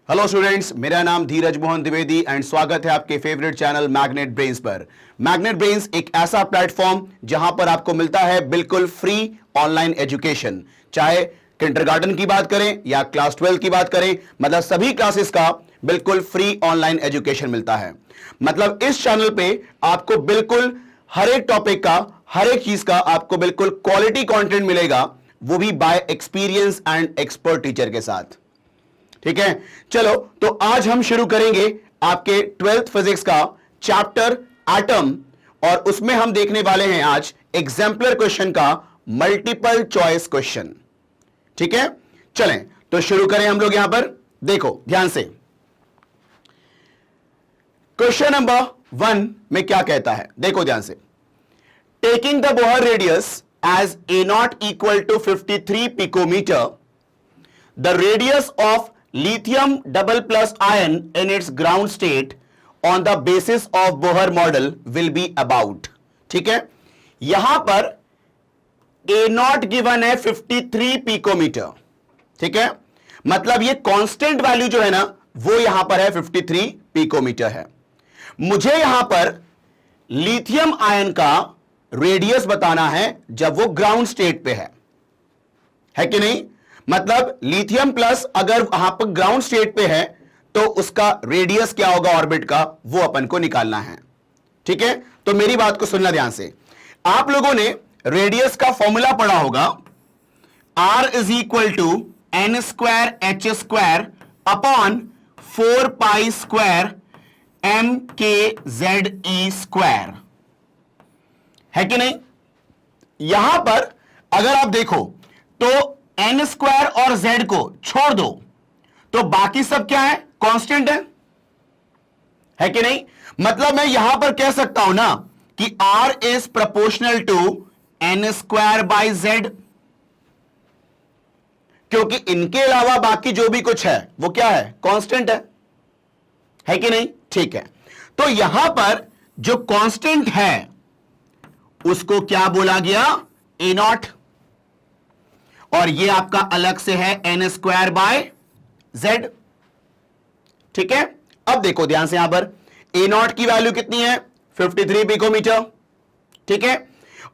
Hello students, मेरा नाम धीरज Mohan Dwivedi and स्वागत है आपके फेवरेट चैनल मैग्नेट ब्रेन्स पर। मैग्नेट ब्रेन्स एक ऐसा प्लेटफॉर्म जहां पर आपको मिलता है बिल्कुल फ्री ऑनलाइन एजुकेशन। चाहे किंडरगार्टन की बात करें या क्लास 12 की बात करें, मतलब सभी क्लासेस का बिल्कुल फ्री ऑनलाइन एजुकेशन मिलता है। मतलब इस चैनल पे आपको बिल्कुल हर एक टॉपिक का, हर एक चीज का आपको बिल्कुल क्वालिटी कंटेंट मिलेगा, वो भी bye experience and expert teacher के साथ। ठीक है, चलो तो आज हम शुरू करेंगे आपके 12th फिजिक्स का चैप्टर एटम, और उसमें हम देखने वाले हैं आज एग्जाम्पलर क्वेश्चन का मल्टीपल चॉइस क्वेश्चन। ठीक है, चलें तो शुरू करें हम लोग। यहां पर देखो ध्यान से, क्वेश्चन नंबर 1 में क्या कहता है, देखो ध्यान से। Taking the Bohr radius as a naught equal to 53 picometer, the radius of lithium double plus ion in its ground state on the basis of Bohr model will be about। ठीक है, यहां पर A नॉट गिवन है 53 picometre. ठीक है, मतलब ये constant value जो है ना वो यहां पर है 53 पिकोमीटर है। मुझे यहां पर लिथियम आयन का रेडियस बताना है जब वो ग्राउंड स्टेट पे है कि नहीं। मतलब लिथियम प्लस अगर वहां पर ग्राउंड स्टेट पे है तो उसका रेडियस क्या होगा ऑर्बिट का, वो अपन को निकालना है। ठीक है, तो मेरी बात को सुनना ध्यान से। आप लोगों ने रेडियस का फॉर्मूला पढ़ा होगा, R is equal to n square h square upon 4 pi square m k z e square, है कि नहीं। यहां पर अगर आप देखो तो एन स्क्वायर और जेड को छोड़ दो तो बाकी सब क्या है, कांस्टेंट है कि नहीं। मतलब मैं यहां पर कह सकता हूं ना कि R is proportional to n square by z, क्योंकि इनके अलावा बाकी जो भी कुछ है वो क्या है, कांस्टेंट है कि नहीं। ठीक है, तो यहां पर जो कांस्टेंट है उसको क्या बोला गया, ए नॉट, और ये आपका अलग से है एन स्क्वायर बाय जेड। ठीक है, अब देखो ध्यान से, यहां पर ए नॉट की वैल्यू कितनी है, 53 पिकोमीटर। ठीक है,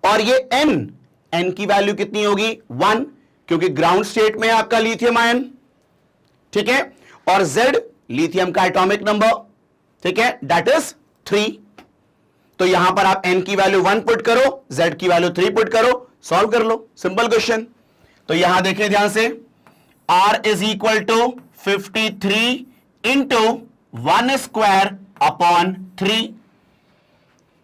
और ये एन की वैल्यू कितनी होगी, 1, क्योंकि ग्राउंड स्टेट में है आपका लिथियम आयन। ठीक है, और जेड लिथियम का एटॉमिक नंबर, ठीक है, दैट इज 3। तो यहां पर आप एन की वैल्यू 1 पुट करो, जेड की वैल्यू 3 पुट करो, सॉल्व कर लो, सिंपल क्वेश्चन। तो यहां देखें ध्यान से, R is equal to 53 into 1 square upon 3।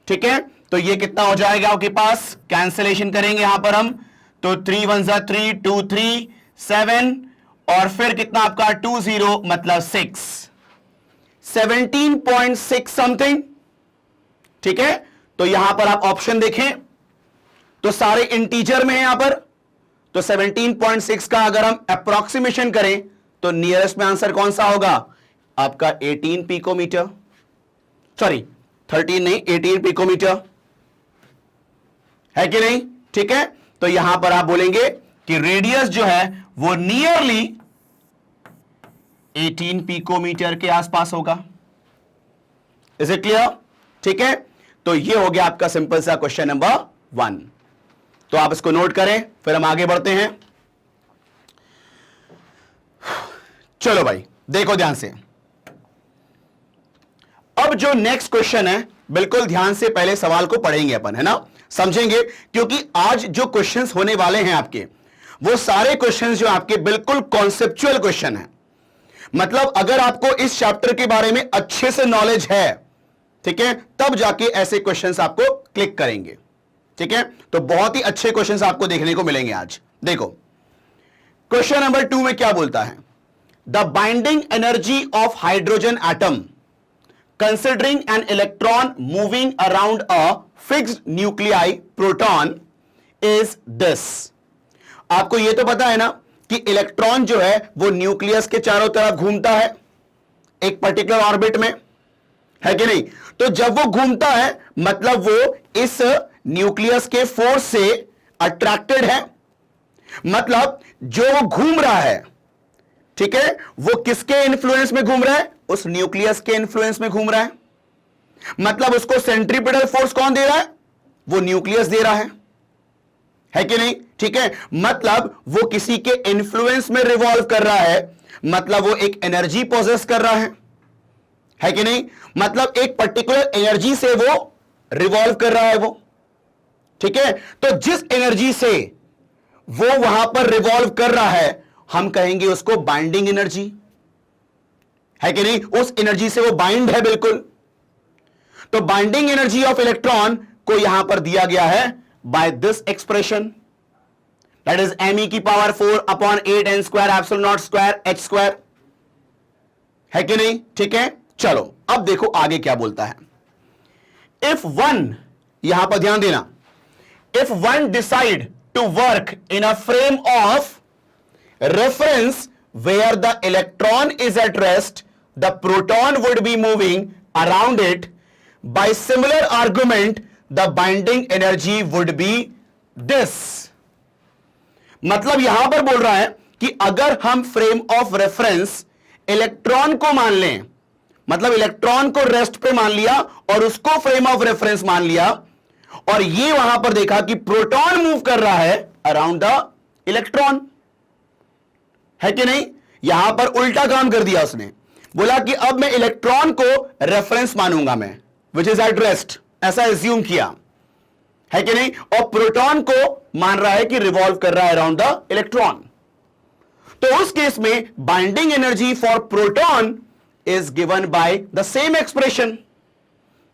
ठीक है, तो ये कितना हो जाएगा आपके पास, कैंसिलेशन करेंगे यहां पर हम, तो 3 1 जा 3, 2 3 7, और फिर कितना आपका 2 0 मतलब 6, 17.6 समथिंग। ठीक है, तो यहां पर आप ऑप्शन देखें तो सारे इंटीजर में है यहां पर, तो 17.6 का अगर हम अप्रोक्सीमेशन करें तो नियरेस्ट में आंसर कौन सा होगा आपका, 18 पिकोमीटर, सॉरी 13 नहीं, 18 पिकोमीटर, है कि नहीं। ठीक है, तो यहां पर आप बोलेंगे कि रेडियस जो है वो नियरली 18 पिकोमीटर के आसपास होगा। Is it clear. ठीक है, तो ये हो गया आपका सिंपल सा क्वेश्चन नंबर 1। तो आप इसको नोट करें, फिर हम आगे बढ़ते हैं। चलो भाई देखो ध्यान से, अब जो नेक्स्ट क्वेश्चन है बिल्कुल ध्यान से पहले सवाल को पढ़ेंगे अपन, है ना, समझेंगे, क्योंकि आज जो क्वेश्चंस होने वाले हैं आपके, वो सारे क्वेश्चंस जो आपके बिल्कुल कॉन्सेप्चुअल क्वेश्चन है। मतलब अगर आपको इस चैप्टर के बारे में अच्छे से नॉलेज है, ठीक है, तब जाके ऐसे क्वेश्चंस आपको क्लिक करेंगे। ठीक है, तो बहुत ही अच्छे क्वेश्चंस आपको देखने को मिलेंगे आज। देखो क्वेश्चन नंबर 2 में क्या बोलता है, the binding energy of hydrogen atom considering an electron moving around a fixed nuclei proton is this. आपको यह तो पता है ना कि इलेक्ट्रॉन जो है वो न्यूक्लियस के चारों तरफ घूमता है एक पर्टिकुलर ऑर्बिट में, है कि नहीं। तो जब वो घूमता है मतलब वो इस न्यूक्लियस के फोर्स से अट्रैक्टेड है, मतलब जो वो घूम रहा है, ठीक है, वो किसके इन्फ्लुएंस में घूम रहा है? उस न्यूक्लियस के इन्फ्लुएंस में घूम रहा है। मतलब उसको सेंट्रीपिटल फोर्स कौन दे रहा है? वो न्यूक्लियस दे रहा है कि नहीं? ठीक है, मतलब वो किसी के इन्फ्लुएंस में रिवॉल्व कर रहा है, मतलब वो एक एनर्जी पोजेस कर रहा है कि नहीं? मतलब एक पर्टिकुलर एनर्जी से वो रिवॉल्व कर रहा है वो। ठीक है, तो जिस एनर्जी से वो वहां पर रिवॉल्व कर रहा है हम कहेंगे उसको बाइंडिंग एनर्जी, है कि नहीं? उस एनर्जी से वो बाइंड है बिल्कुल। तो बाइंडिंग एनर्जी ऑफ इलेक्ट्रॉन को यहां पर दिया गया है by this expression, that is me की power 4/8 n square epsilon naught square h square, है कि नहीं? ठीक है, चलो अब देखो आगे क्या बोलता है। इफ वन, यहां पर ध्यान देना, if one decide to work in a frame of reference where the electron is at rest, the proton would be moving around it. By similar argument, the binding energy would be this. मतलब यहां पर बोल रहा है कि अगर हम frame of reference electron को मान लें, मतलब इलेक्ट्रॉन को रेस्ट पे मान लिया और उसको फ्रेम ऑफ रेफरेंस मान लिया, और ये वहां पर देखा कि प्रोटॉन मूव कर रहा है अराउंड द इलेक्ट्रॉन, है कि नहीं? यहां पर उल्टा काम कर दिया उसने, बोला कि अब मैं इलेक्ट्रॉन को रेफरेंस मानूंगा मैं, विच इज एट रेस्ट, ऐसा एज्यूम किया, है कि नहीं? और प्रोटॉन को मान रहा है कि रिवॉल्व कर रहा है अराउंड द इलेक्ट्रॉन। तो उस केस में binding energy for proton is given by the same expression.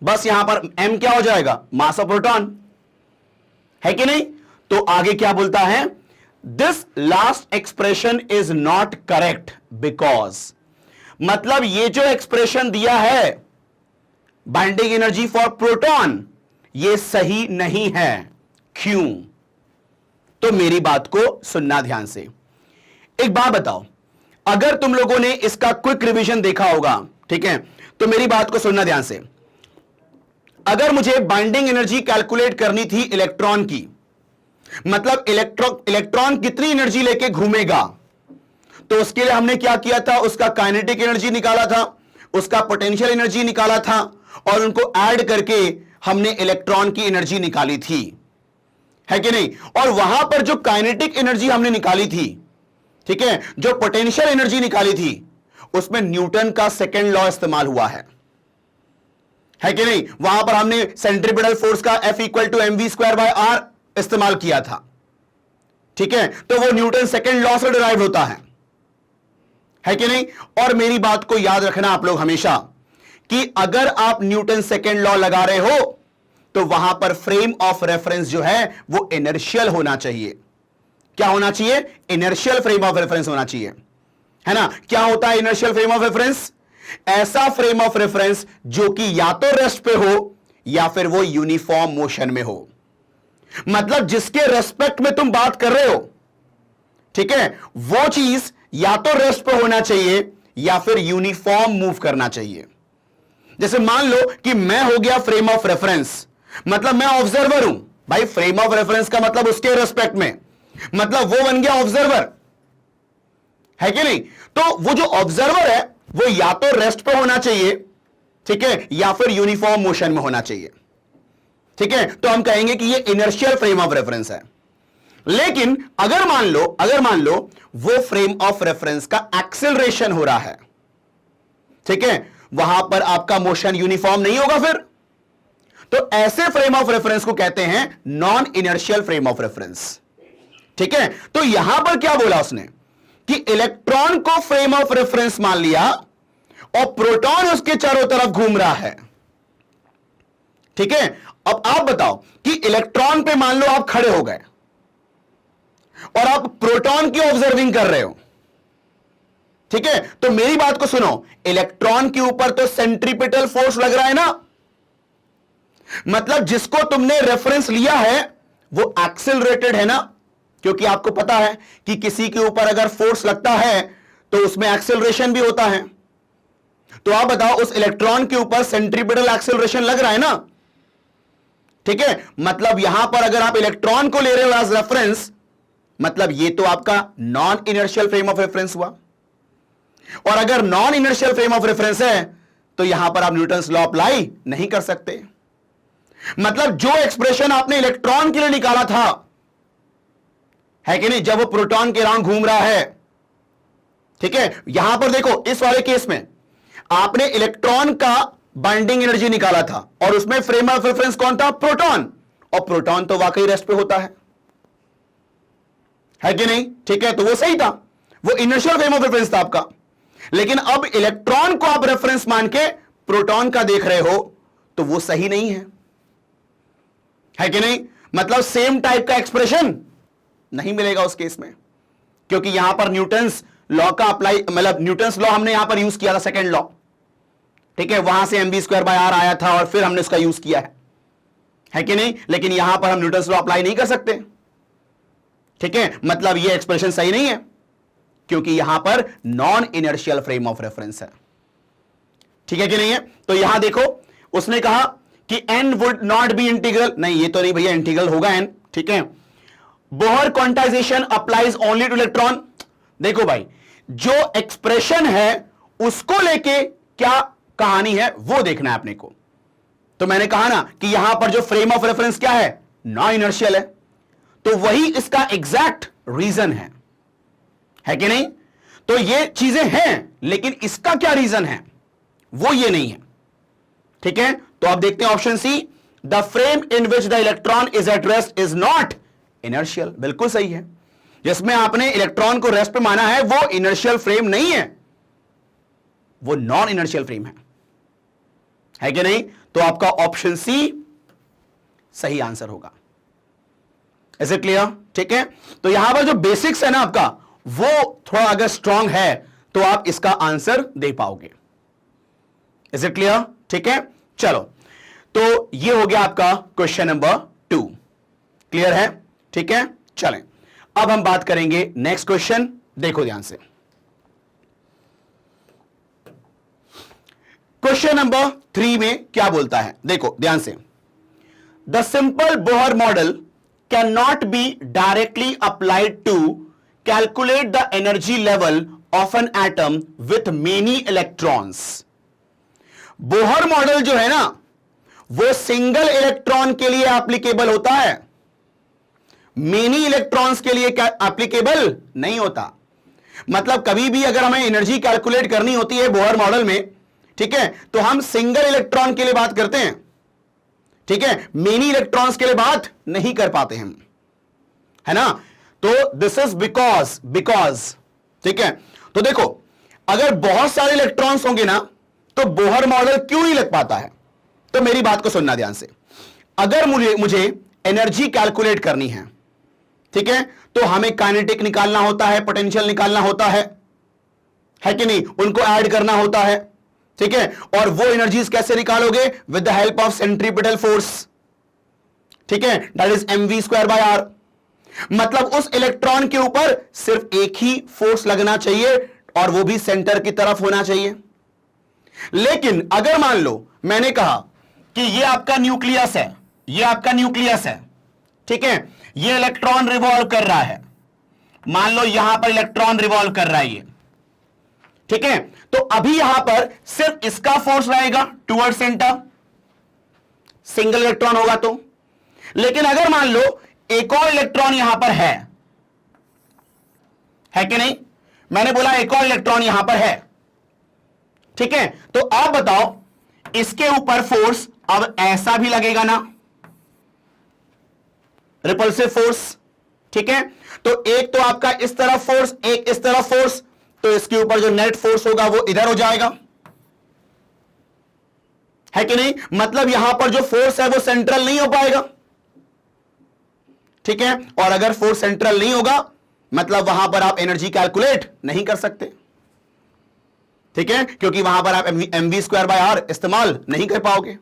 बस यहां पर m क्या हो जाएगा? मास ऑफ प्रोटॉन, है कि नहीं? तो आगे क्या बोलता है? This last expression is not correct because, मतलब ये जो एक्सप्रेशन दिया है बाइंडिंग एनर्जी फॉर प्रोटॉन, ये सही नहीं है। क्यों? तो मेरी बात को सुनना ध्यान से। एक बात बताओ, अगर तुम लोगों ने इसका क्विक रिवीजन देखा होगा, ठीक है, तो मेरी बात को सुनना ध्यान से। अगर मुझे बाइंडिंग एनर्जी कैलकुलेट करनी थी इलेक्ट्रॉन की, मतलब इलेक्ट्रॉन कितनी एनर्जी लेके घूमेगा, तो उसके लिए हमने क्या किया था? उसका काइनेटिक एनर्जी निकाला था, उसका पोटेंशियल एनर्जी निकाला था, और उनको ऐड करके हमने इलेक्ट्रॉन की एनर्जी निकाली थी, है कि नहीं? और वहां पर जो काइनेटिक एनर्जी हमने निकाली थी, ठीक है, जो पोटेंशियल एनर्जी निकाली थी, उसमें न्यूटन का सेकेंड लॉ इस्तेमाल हुआ है कि नहीं? वहां पर हमने सेंट्रीपिटल फोर्स का F = mv²/r इस्तेमाल किया था, ठीक है? तो वो न्यूटन सेकेंड लॉ से डिराइव होता है कि नहीं? और मेरी बात को याद रखना आप लोग हमेशा कि अगर आप न्यूटन सेकेंड लॉ लगा रहे हो तो वहां पर फ्रेम ऑफ रेफरेंस जो है वो इनर्शियल होना चाहिए। क्या होना चाहिए? इनर्शियल फ्रेम ऑफ रेफरेंस होना चाहिए, है ना? क्या होता है इनर्शियल फ्रेम ऑफ रेफरेंस? ऐसा फ्रेम ऑफ रेफरेंस जो कि या तो रेस्ट पे हो या फिर वो यूनिफॉर्म मोशन में हो, मतलब जिसके रेस्पेक्ट में तुम बात कर रहे हो, ठीक है, वो चीज या तो रेस्ट पे होना चाहिए या फिर यूनिफॉर्म मूव करना चाहिए। जैसे मान लो कि मैं हो गया फ्रेम ऑफ रेफरेंस, मतलब मैं ऑब्जर्वर हूं भाई। फ्रेम ऑफ रेफरेंस का मतलब उसके रेस्पेक्ट में, मतलब वो बन गया ऑब्जर्वर, है कि नहीं? तो वो जो ऑब्जर्वर है वो या तो रेस्ट पे होना चाहिए, ठीक है, या फिर यूनिफॉर्म मोशन में होना चाहिए, ठीक है? तो हम कहेंगे कि ये इनर्शियल फ्रेम ऑफ रेफरेंस है। लेकिन अगर मान लो वो फ्रेम ऑफ रेफरेंस का एक्सेलरेशन हो रहा है, ठीक है, वहां पर आपका मोशन यूनिफॉर्म नहीं होगा फिर, तो ऐसे फ्रेम ऑफ रेफरेंस को कहते हैं non inertial frame of reference, ठीक है? तो यहां पर क्या बोला उसने कि इलेक्ट्रॉन को फ्रेम ऑफ रेफरेंस मान लिया और प्रोटॉन उसके चारों तरफ घूम रहा है, ठीक है? अब आप बताओ कि इलेक्ट्रॉन पे मान लो आप खड़े हो गए और आप प्रोटॉन की ऑब्जर्विंग कर रहे हो, ठीक है? तो मेरी बात को सुनो, इलेक्ट्रॉन के ऊपर तो सेंट्रीपिटल फोर्स लग रहा है ना, मतलब जिसको तुमने रेफरेंस लिया है वो एक्सेलरेटेड है ना, क्योंकि आपको पता है कि किसी के ऊपर अगर फोर्स लगता है तो उसमें एक्सेलरेशन भी होता है। तो आप बताओ उस इलेक्ट्रॉन के ऊपर सेंट्रीपिटल एक्सेलरेशन लग रहा है ना, ठीक है? मतलब यहां पर अगर आप इलेक्ट्रॉन को ले रहे हो एज रेफरेंस, मतलब ये तो आपका non inertial frame of reference हुआ, और अगर non inertial frame of reference है तो यहां पर आप न्यूटन्स लॉ अप्लाई नहीं कर सकते। मतलब जो एक्सप्रेशन आपने इलेक्ट्रॉन के लिए निकाला था, है कि नहीं, जब वो प्रोटॉन के अराउंड घूम रहा है, ठीक है, यहां पर देखो इस वाले केस में आपने इलेक्ट्रॉन का बाइंडिंग एनर्जी निकाला था और उसमें फ्रेम ऑफ रेफरेंस कौन था? प्रोटॉन। और प्रोटॉन तो वाकई रेस्ट पे होता है कि नहीं? ठीक है, तो वो सही था, वो इनर्शियल फ्रेम ऑफ रेफरेंस था आपका। लेकिन अब इलेक्ट्रॉन को आप रेफरेंस मान के प्रोटॉन का देख रहे हो तो वो सही नहीं है कि नहीं? मतलब सेम टाइप का एक्सप्रेशन नहीं मिलेगा उस केस में, क्योंकि यहां पर न्यूटन्स लॉ का अप्लाई, मतलब न्यूटन्स लॉ हमने यहां पर यूज किया था, सेकेंड लॉ, ठीक है, वहां से mv² आर आया था और फिर हमने उसका यूज किया है कि नहीं? लेकिन यहां पर हम न्यूटन्स लॉ अप्लाई नहीं कर सकते, ठीक है, मतलब यह एक्सप्रेशन सही नहीं है क्योंकि यहां पर non inertial frame of reference है, ठीक है कि नहीं है? तो यहां देखो उसने कहा कि n would not be integral, नहीं ये तो नहीं भैया, इंटीग्रल होगा n, ठीक है। Bohr quantization applies only two electron. देखो भाई, जो एक्सप्रेशन है उसको लेके क्या कहानी है वो देखना है अपने को। तो मैंने कहा ना कि यहां पर जो फ्रेम ऑफ रेफरेंस क्या है? नॉन इनर्शियल है, तो वही इसका एग्जैक्ट रीजन है कि नहीं? तो ये चीजें हैं, लेकिन इसका क्या रीजन है वो ये नहीं है, ठीक है। तो आप देखते हैं option C, the frame in which the electron is at rest is not inertial. बिल्कुल सही है, जिसमें आपने इलेक्ट्रॉन को रेस्ट पे माना है वो इनर्शियल फ्रेम नहीं है, वो नॉन इनर्शियल फ्रेम है कि नहीं? तो आपका ऑप्शन सी सही आंसर होगा। Is it clear? ठीक है, तो यहां पर जो बेसिक्स है ना आपका, वो थोड़ा अगर स्ट्रांग है तो आप इसका आंसर दे पाओगे। Is it clear? ठीक है, चलो, तो ये हो गया आपका क्वेश्चन नंबर 2। क्लियर है? ठीक है, चलें अब हम बात करेंगे नेक्स्ट क्वेश्चन। देखो ध्यान से, क्वेश्चन नंबर 3 में क्या बोलता है, देखो ध्यान से। The simple Bohr model can not be directly applied to calculate the energy level of an atom with many electrons. Bohr model जो है ना, वो सिंगल इलेक्ट्रॉन के लिए एप्लीकेबल होता है, मेनी इलेक्ट्रॉन्स के लिए एप्लीकेबल नहीं होता। मतलब कभी भी अगर हमें एनर्जी कैलकुलेट करनी होती है बोहर मॉडल में, ठीक है, तो हम सिंगल इलेक्ट्रॉन के लिए बात करते हैं, ठीक है, मेनी इलेक्ट्रॉन्स के लिए बात नहीं कर पाते हम, है ना। तो दिस इज बिकॉज ठीक है। तो देखो, अगर बहुत सारे इलेक्ट्रॉन्स होंगे ना तो बोहर मॉडल क्यों नहीं लग पाता है? तो मेरी बात को सुनना ध्यान से। अगर मुझे एनर्जी कैलकुलेट करनी है, ठीक है, तो हमें काइनेटिक निकालना होता है, पोटेंशियल निकालना होता है कि नहीं, उनको ऐड करना होता है, ठीक है। और वो एनर्जीज कैसे निकालोगे? With the help of centripetal force, ठीक है, दैट इज mv²r। मतलब उस इलेक्ट्रॉन के ऊपर सिर्फ एक ही फोर्स लगना चाहिए और वो भी सेंटर की तरफ होना चाहिए। लेकिन अगर मान लो मैंने कहा कि ये आपका न्यूक्लियस है, ये आपका न्यूक्लियस है, ठीक है, ये इलेक्ट्रॉन रिवॉल्व कर रहा है, मान लो यहां पर इलेक्ट्रॉन रिवॉल्व कर रहा है ये, ठीक है, तो अभी यहां पर सिर्फ इसका फोर्स रहेगा टुवर्ड सेंटर, सिंगल इलेक्ट्रॉन होगा तो। लेकिन अगर मान लो एक और इलेक्ट्रॉन यहां पर है कि नहीं, मैंने बोला एक और इलेक्ट्रॉन यहां पर है, ठीक है, तो आप बताओ इसके ऊपर फोर्स अब ऐसा भी लगेगा ना, रिपल्सिव फोर्स, ठीक है। तो एक तो आपका इस तरफ फोर्स, एक इस तरफ फोर्स, तो इसके ऊपर जो नेट फोर्स होगा वो इधर हो जाएगा, है कि नहीं। मतलब यहां पर जो फोर्स है वो सेंट्रल नहीं हो पाएगा, ठीक है। और अगर फोर्स सेंट्रल नहीं होगा मतलब वहां पर आप एनर्जी कैलकुलेट नहीं कर सकते, ठीक है, क्योंकि वहां पर आप mv²r इस्तेमाल नहीं कर पाओगे।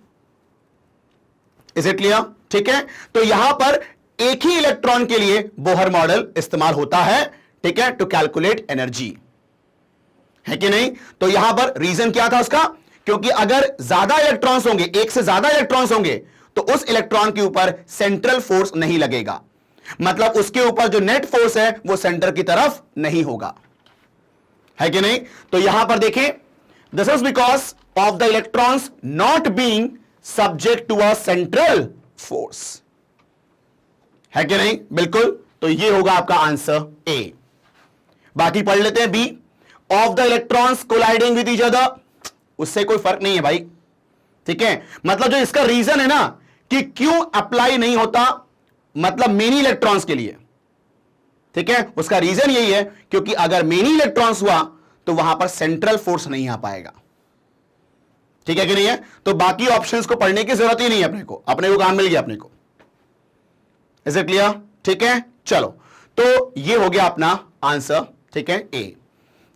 Is it clear? ठीक है, तो यहां पर एक ही इलेक्ट्रॉन के लिए बोहर मॉडल इस्तेमाल होता है, ठीक है, टू कैलकुलेट एनर्जी, है कि नहीं। तो यहां पर रीजन क्या था उसका? क्योंकि अगर ज्यादा इलेक्ट्रॉन्स होंगे, एक से ज्यादा इलेक्ट्रॉन्स होंगे, तो उस इलेक्ट्रॉन के ऊपर सेंट्रल फोर्स नहीं लगेगा, मतलब उसके ऊपर जो नेट फोर्स है वो सेंटर की तरफ नहीं होगा, है कि नहीं? तो यहां पर देखें, this is because of the electrons not being subject to a central force, है कि नहीं? बिल्कुल। तो ये होगा आपका आंसर ए। बाकी पढ़ लेते हैं B, of the electrons colliding with each other, उससे कोई फर्क नहीं है भाई, ठीक है? मतलब जो इसका रीजन है ना कि क्यों अप्लाई नहीं होता, मतलब मेनी इलेक्ट्रॉन्स के लिए, ठीक है, उसका रीजन यही है क्योंकि अगर मेनी इलेक्ट्रॉन्स हुआ तो वहां पर सेंट्रल फोर्स नहीं आ पाएगा, ठीक है कि नहीं है? तो बाकी ऑप्शंस को पढ़ने की जरूरत ही नहीं है, अपने को काम मिल गया अपने को। Is it clear? ठीक है, चलो, तो ये हो गया अपना आंसर, ठीक है, ए।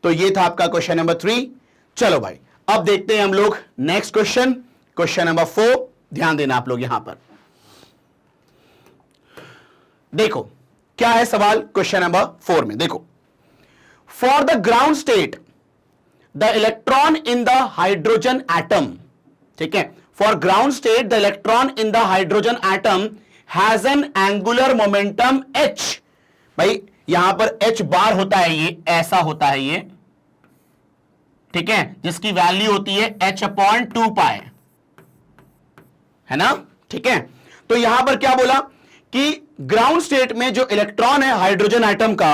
तो ये था आपका क्वेश्चन नंबर 3। चलो भाई, अब देखते हैं हम लोग नेक्स्ट क्वेश्चन, क्वेश्चन नंबर 4। ध्यान देना आप लोग यहां पर, देखो क्या है सवाल क्वेश्चन नंबर 4 में। देखो, for the ground state the electron in the hydrogen atom, ठीक है, for ground state the electron in the hydrogen atom has an angular momentum h। भाई यहां पर h बार होता है, ये ऐसा होता है ये, ठीक है, जिसकी वैल्यू होती है h/2π, है ना? ठीक है, तो यहां पर क्या बोला कि ग्राउंड स्टेट में जो इलेक्ट्रॉन है हाइड्रोजन एटम का,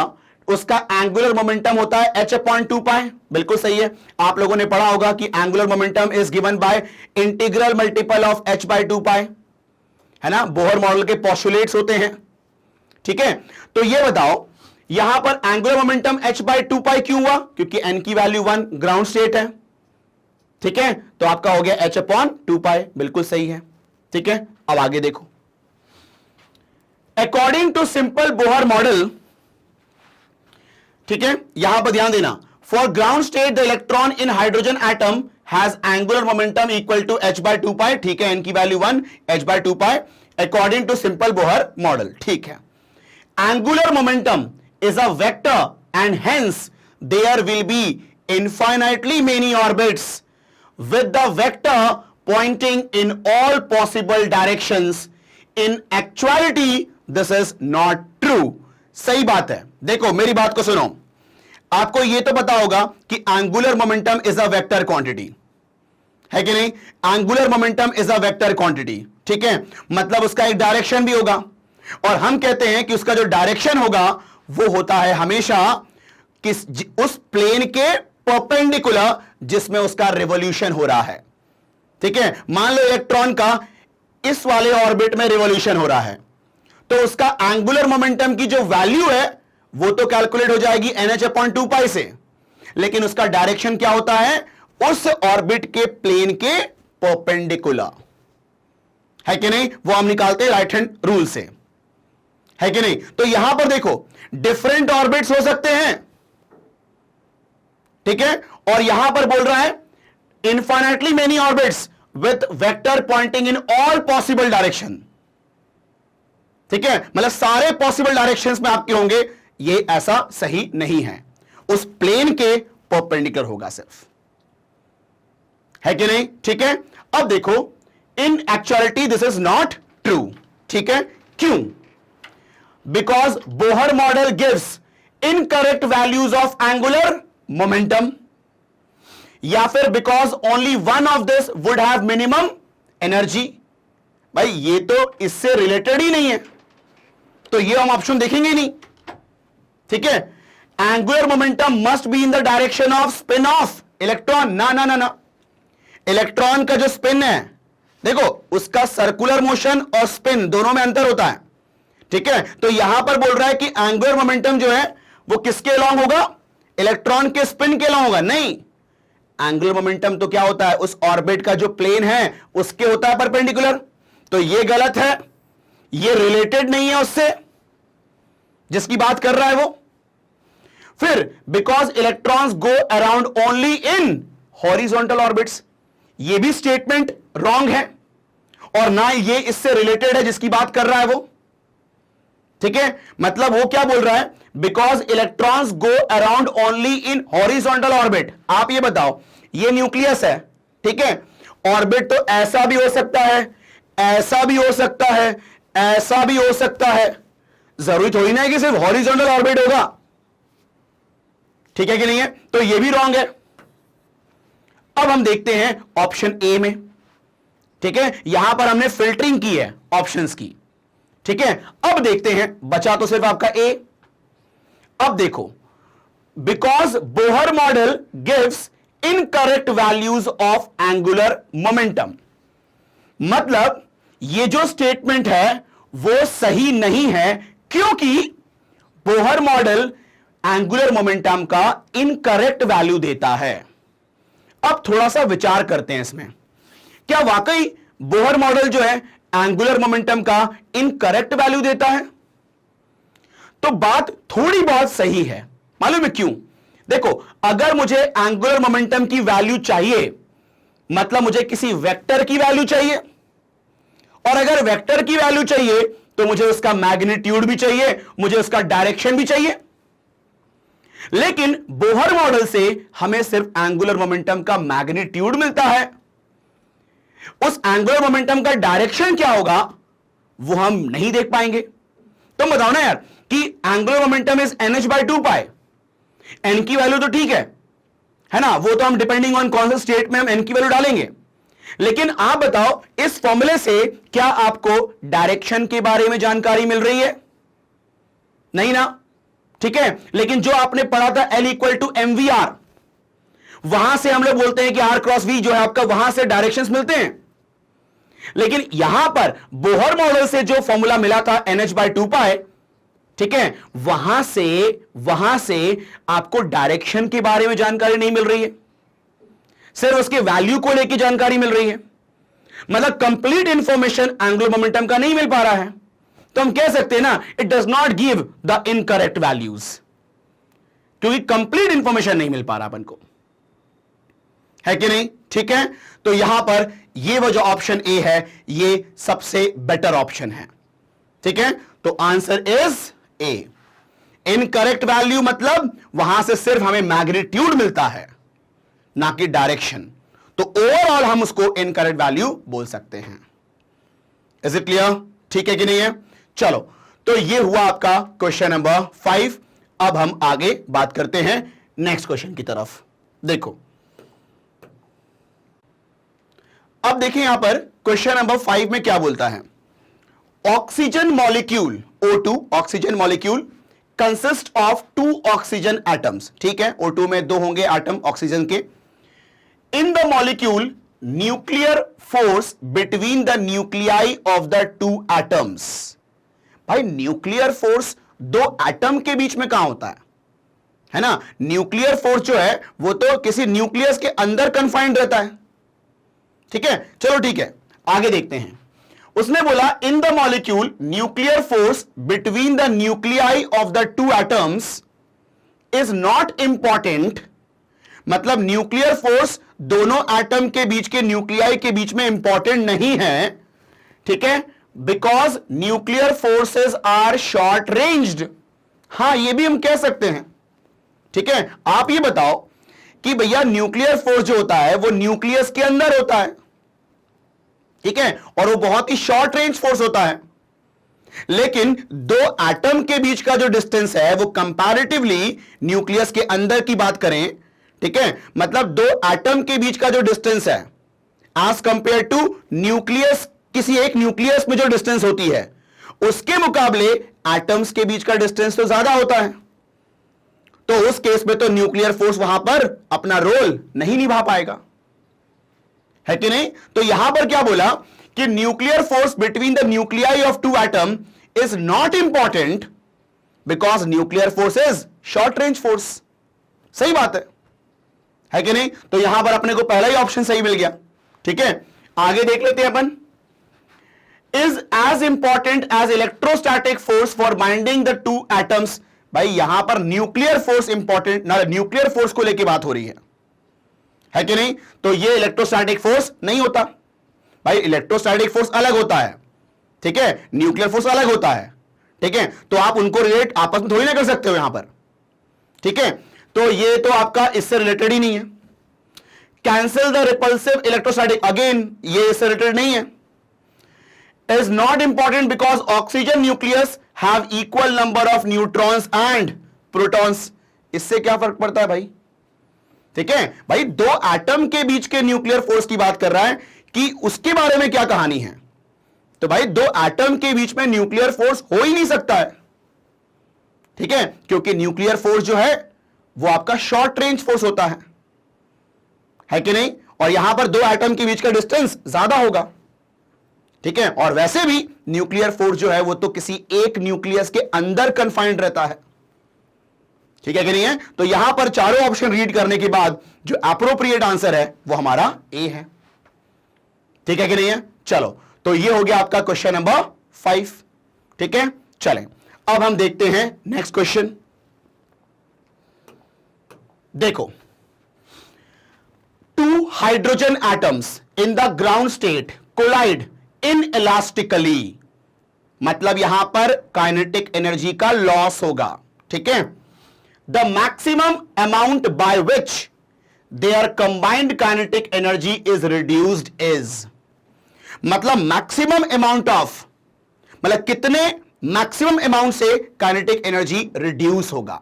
उसका एंगुलर मोमेंटम होता है h/2π। बिल्कुल सही है, आप लोगों ने पढ़ा होगा कि angular momentum is given by integral multiple of h/2π, है ना? बोहर मॉडल के पोस्टुलेट्स होते हैं, ठीक है। तो ये बताओ यहां पर एंगुलर मोमेंटम h/2π क्यों हुआ? क्योंकि n की वैल्यू 1 ग्राउंड स्टेट है, ठीक है, तो आपका हो गया h/2π, बिल्कुल सही है, ठीक है। अब आगे देखो, according to simple Bohr model, ठीक है, यहां पर ध्यान देना, for ground state the electron in hydrogen atom has angular momentum equal to h/2π, ठीक है, n की value 1 h/2π according to simple Bohr model, ठीक है। Angular momentum is a vector and hence there will be infinitely many orbits with the vector pointing in all possible directions. In actuality this is not true. सही बात है। देखो मेरी बात को सुनो, आपको यह तो पता होगा कि angular momentum is a vector quantity, है कि नहीं? Angular momentum is a vector quantity, ठीक है, मतलब उसका एक डायरेक्शन भी होगा, और हम कहते हैं कि उसका जो डायरेक्शन होगा वो होता है हमेशा उस प्लेन के परपेंडिकुलर जिसमें उसका रिवॉल्यूशन हो रहा है, ठीक है। मान लो इलेक्ट्रॉन का इस वाले ऑर्बिट में रिवॉल्यूशन हो रहा है, तो उसका एंगुलर मोमेंटम की जो वैल्यू है वो तो कैलकुलेट हो जाएगी nh/2π से, लेकिन उसका डायरेक्शन क्या होता है? उस ऑर्बिट के प्लेन के परपेंडिकुलर, है कि नहीं? वो हम निकालते हैं राइट हैंड रूल से, है कि नहीं? तो यहां पर देखो डिफरेंट ऑर्बिट्स हो सकते हैं, ठीक है, और यहां पर बोल रहा है infinitely many orbits with vector pointing in all possible direction, ठीक है, मतलब सारे पॉसिबल डायरेक्शंस में आपके होंगे। ये ऐसा सही नहीं है, उस प्लेन के परपेंडिकुलर होगा सिर्फ, है कि नहीं? ठीक है। अब देखो in actuality this is not true, ठीक है, क्यों? Because Bohr model gives incorrect values of angular momentum, या फिर because only one of this would have minimum energy। भाई ये तो इससे रिलेटेड ही नहीं है, तो ये हम ऑप्शन देखेंगे नहीं, ठीक है। Angular momentum must be in the direction off spin off electron, ना ना ना ना, इलेक्ट्रॉन का जो स्पिन है, देखो उसका सर्कुलर मोशन और स्पिन दोनों में अंतर होता है, ठीक है। तो यहां पर बोल रहा है कि एंगुलर मोमेंटम जो है वो किसके अलोंग होगा? इलेक्ट्रॉन के स्पिन के अलोंग होगा। नहीं, एंगुलर मोमेंटम तो क्या होता है? उस ऑर्बिट का जो प्लेन है उसके होता है परपेंडिकुलर। तो ये गलत है, ये रिलेटेड नहीं है उससे जिसकी बात कर रहा है वो। फिर because electrons go around only in horizontal orbits, ये भी स्टेटमेंट रॉन्ग है, और ना ये इससे रिलेटेड है जिसकी बात कर रहा है वो, ठीक है। मतलब वो क्या बोल रहा है? Because electrons go around only in horizontal orbit. आप ये बताओ, ये न्यूक्लियस है, ठीक है, ऑर्बिट तो ऐसा भी हो सकता है, ऐसा भी हो सकता है, ऐसा भी हो सकता है, जरूरी थोड़ी ना है कि सिर्फ हॉरिजॉन्टल ऑर्बिट होगा, ठीक है कि नहीं है? तो ये भी रॉन्ग है। अब हम देखते हैं ऑप्शन ए में, ठीक है, यहां पर हमने फिल्टरिंग की है ऑप्शंस की, ठीक है। अब देखते हैं, बचा तो सिर्फ आपका ए। अब देखो, because Bohr model gives incorrect values of angular momentum, मतलब ये जो स्टेटमेंट है वो सही नहीं है, क्योंकि बोहर मॉडल एंगुलर मोमेंटम का इनकरेक्ट वैल्यू देता है। अब थोड़ा सा विचार करते हैं इसमें, क्या वाकई बोहर मॉडल जो है एंगुलर मोमेंटम का इनकरेक्ट वैल्यू देता है? तो बात थोड़ी बहुत सही है। मालूम है क्यों? देखो, अगर मुझे एंगुलर मोमेंटम की वैल्यू चाहिए, मतलब मुझे किसी वेक्टर की वैल्यू चाहिए, और अगर वेक्टर की वैल्यू चाहिए तो मुझे उसका मैग्नीट्यूड भी चाहिए, मुझे उसका डायरेक्शन भी चाहिए। लेकिन बोहर मॉडल से हमें सिर्फ एंगुलर मोमेंटम का मैग्नीट्यूड मिलता है। उस एंगुलर मोमेंटम का डायरेक्शन क्या होगा वो हम नहीं देख पाएंगे। तो बताओ ना यार कि angular momentum is NH/2π। N की वैल्यू तो ठीक है ना, वो तो हम डिपेंडिंग ऑन कौन सा स्टेट में हम एन की वैल्यू डालेंगे। लेकिन आप बताओ, इस फॉर्मूले से क्या आपको डायरेक्शन के बारे में जानकारी मिल रही है? नहीं ना, ठीक है। लेकिन जो आपने पढ़ा था L = mvr, वहां से हम लोग बोलते हैं कि R × V जो है आपका, वहां से डायरेक्शंस मिलते हैं। लेकिन यहां पर बोहर मॉडल से जो फॉर्मूला मिला था NH/2π, ठीक है, वहां से आपको डायरेक्शन के बारे में जानकारी नहीं मिल रही है, सिर्फ उसके वैल्यू को लेकर जानकारी मिल रही है। मतलब कंप्लीट इंफॉर्मेशन एंगुलर मोमेंटम का नहीं मिल पा रहा है। तो हम कह सकते हैं ना, it does not give the incorrect values, क्योंकि कंप्लीट इंफॉर्मेशन नहीं मिल पा रहा अपन को, है कि नहीं? ठीक है, तो यहां पर ये वो जो ऑप्शन ए है ये सबसे बेटर ऑप्शन है, ठीक है। तो answer is a. Incorrect value मतलब वहां से सिर्फ हमें मैग्नीट्यूड मिलता है, ना कि डायरेक्शन। तो ओवरऑल हम उसको इनकरेक्ट वैल्यू बोल सकते हैं। Is it clear? ठीक है कि नहीं है? चलो, तो ये हुआ आपका क्वेश्चन नंबर 5। अब हम आगे बात करते हैं नेक्स्ट क्वेश्चन की तरफ। देखो, अब देखिए यहां पर क्वेश्चन नंबर 5 में क्या बोलता है। Oxygen molecule O2, oxygen molecule consist of 2 oxygen atoms, ठीक है। O2 में 2 होंगे एटम ऑक्सीजन के। In the molecule nuclear force between the nuclei of the 2 atoms. भाई, न्यूक्लियर फोर्स 2 एटम के बीच में कहां होता है ना? न्यूक्लियर फोर्स जो है वो तो किसी न्यूक्लियस के अंदर कन्फाइंड रहता है, ठीक है। चलो ठीक है, आगे देखते हैं। उसने बोला in the molecule nuclear force between the nuclei of the 2 atoms is not important, मतलब न्यूक्लियर फोर्स दोनों एटम के बीच के न्यूक्लियाई के बीच में इंपॉर्टेंट नहीं है, ठीक है, because nuclear forces are short ranged. हां, यह भी हम कह सकते हैं, ठीक है। आप ये बताओ कि भैया न्यूक्लियर फोर्स जो होता है वो न्यूक्लियस के अंदर होता है, ठीक है, और वो बहुत ही शॉर्ट रेंज फोर्स होता है। लेकिन 2 एटम के बीच का जो डिस्टेंस है वो कंपैरेटिवली न्यूक्लियस के अंदर की बात करें, ठीक है, मतलब 2 एटम के बीच का जो डिस्टेंस है एज कंपेयर टू न्यूक्लियस, किसी एक न्यूक्लियस में जो डिस्टेंस होती है उसके मुकाबले एटम्स के बीच का डिस्टेंस तो ज्यादा होता है। तो उस केस में तो न्यूक्लियर फोर्स वहां पर अपना रोल नहीं निभा पाएगा, है कि नहीं? तो यहां पर क्या बोला कि nuclear force between the nuclei of 2 atom is not important because nuclear force is short range force. सही बात है कि नहीं? तो यहां पर अपने को पहला ही ऑप्शन सही मिल गया, ठीक है। आगे देख लेते हैं अपन। Is as important as electrostatic force for binding the 2 atoms. भाई यहां पर न्यूक्लियर फोर्स इंपॉर्टेंट, ना न्यूक्लियर फोर्स को लेकर बात हो रही है कि नहीं? तो ये इलेक्ट्रोस्टैटिक फोर्स नहीं होता भाई, इलेक्ट्रोस्टैटिक फोर्स अलग होता है, ठीक है, न्यूक्लियर फोर्स अलग होता है, ठीक है। तो आप उनको रिलेट आपस में थोड़ी ना कर सकते हो यहां पर, ठीक है। तो ये तो आपका इससे रिलेटेड ही नहीं है। Cancel the repulsive electrostatic, again ये इससे रिलेटेड नहीं है। Is not important because oxygen nucleus have equal number of neutrons and protons. इससे क्या फर्क पड़ता है भाई? ठीक है भाई, दो एटम के बीच के न्यूक्लियर फोर्स की बात कर रहा है कि उसके बारे में क्या कहानी है। तो भाई दो एटम के बीच में न्यूक्लियर फोर्स हो ही नहीं सकता है, ठीक है, क्योंकि न्यूक्लियर फोर्स जो है वो आपका शॉर्ट रेंज फोर्स होता है कि नहीं? और यहां पर दो एटम के बीच का डिस्टेंस ज्यादा होगा, ठीक है। और वैसे भी न्यूक्लियर फोर्स जो है वो तो किसी एक न्यूक्लियस के अंदर कन्फाइंड रहता है, ठीक है कि नहीं है? तो यहां पर चारों ऑप्शन रीड करने के बाद जो एप्रोप्रिएट आंसर है वो हमारा ए है, ठीक है कि नहीं है? चलो, तो ये हो गया आपका क्वेश्चन नंबर 5, ठीक है। चलें अब हम देखते हैं नेक्स्ट क्वेश्चन। देखो, 2 hydrogen atoms in the ground state collide inelastically, मतलब यहां पर काइनेटिक एनर्जी का लॉस होगा, ठीक है। The maximum amount by which their combined kinetic energy is reduced is, मतलब मैक्सिमम अमाउंट ऑफ, मतलब कितने मैक्सिमम अमाउंट से काइनेटिक एनर्जी रिड्यूस होगा,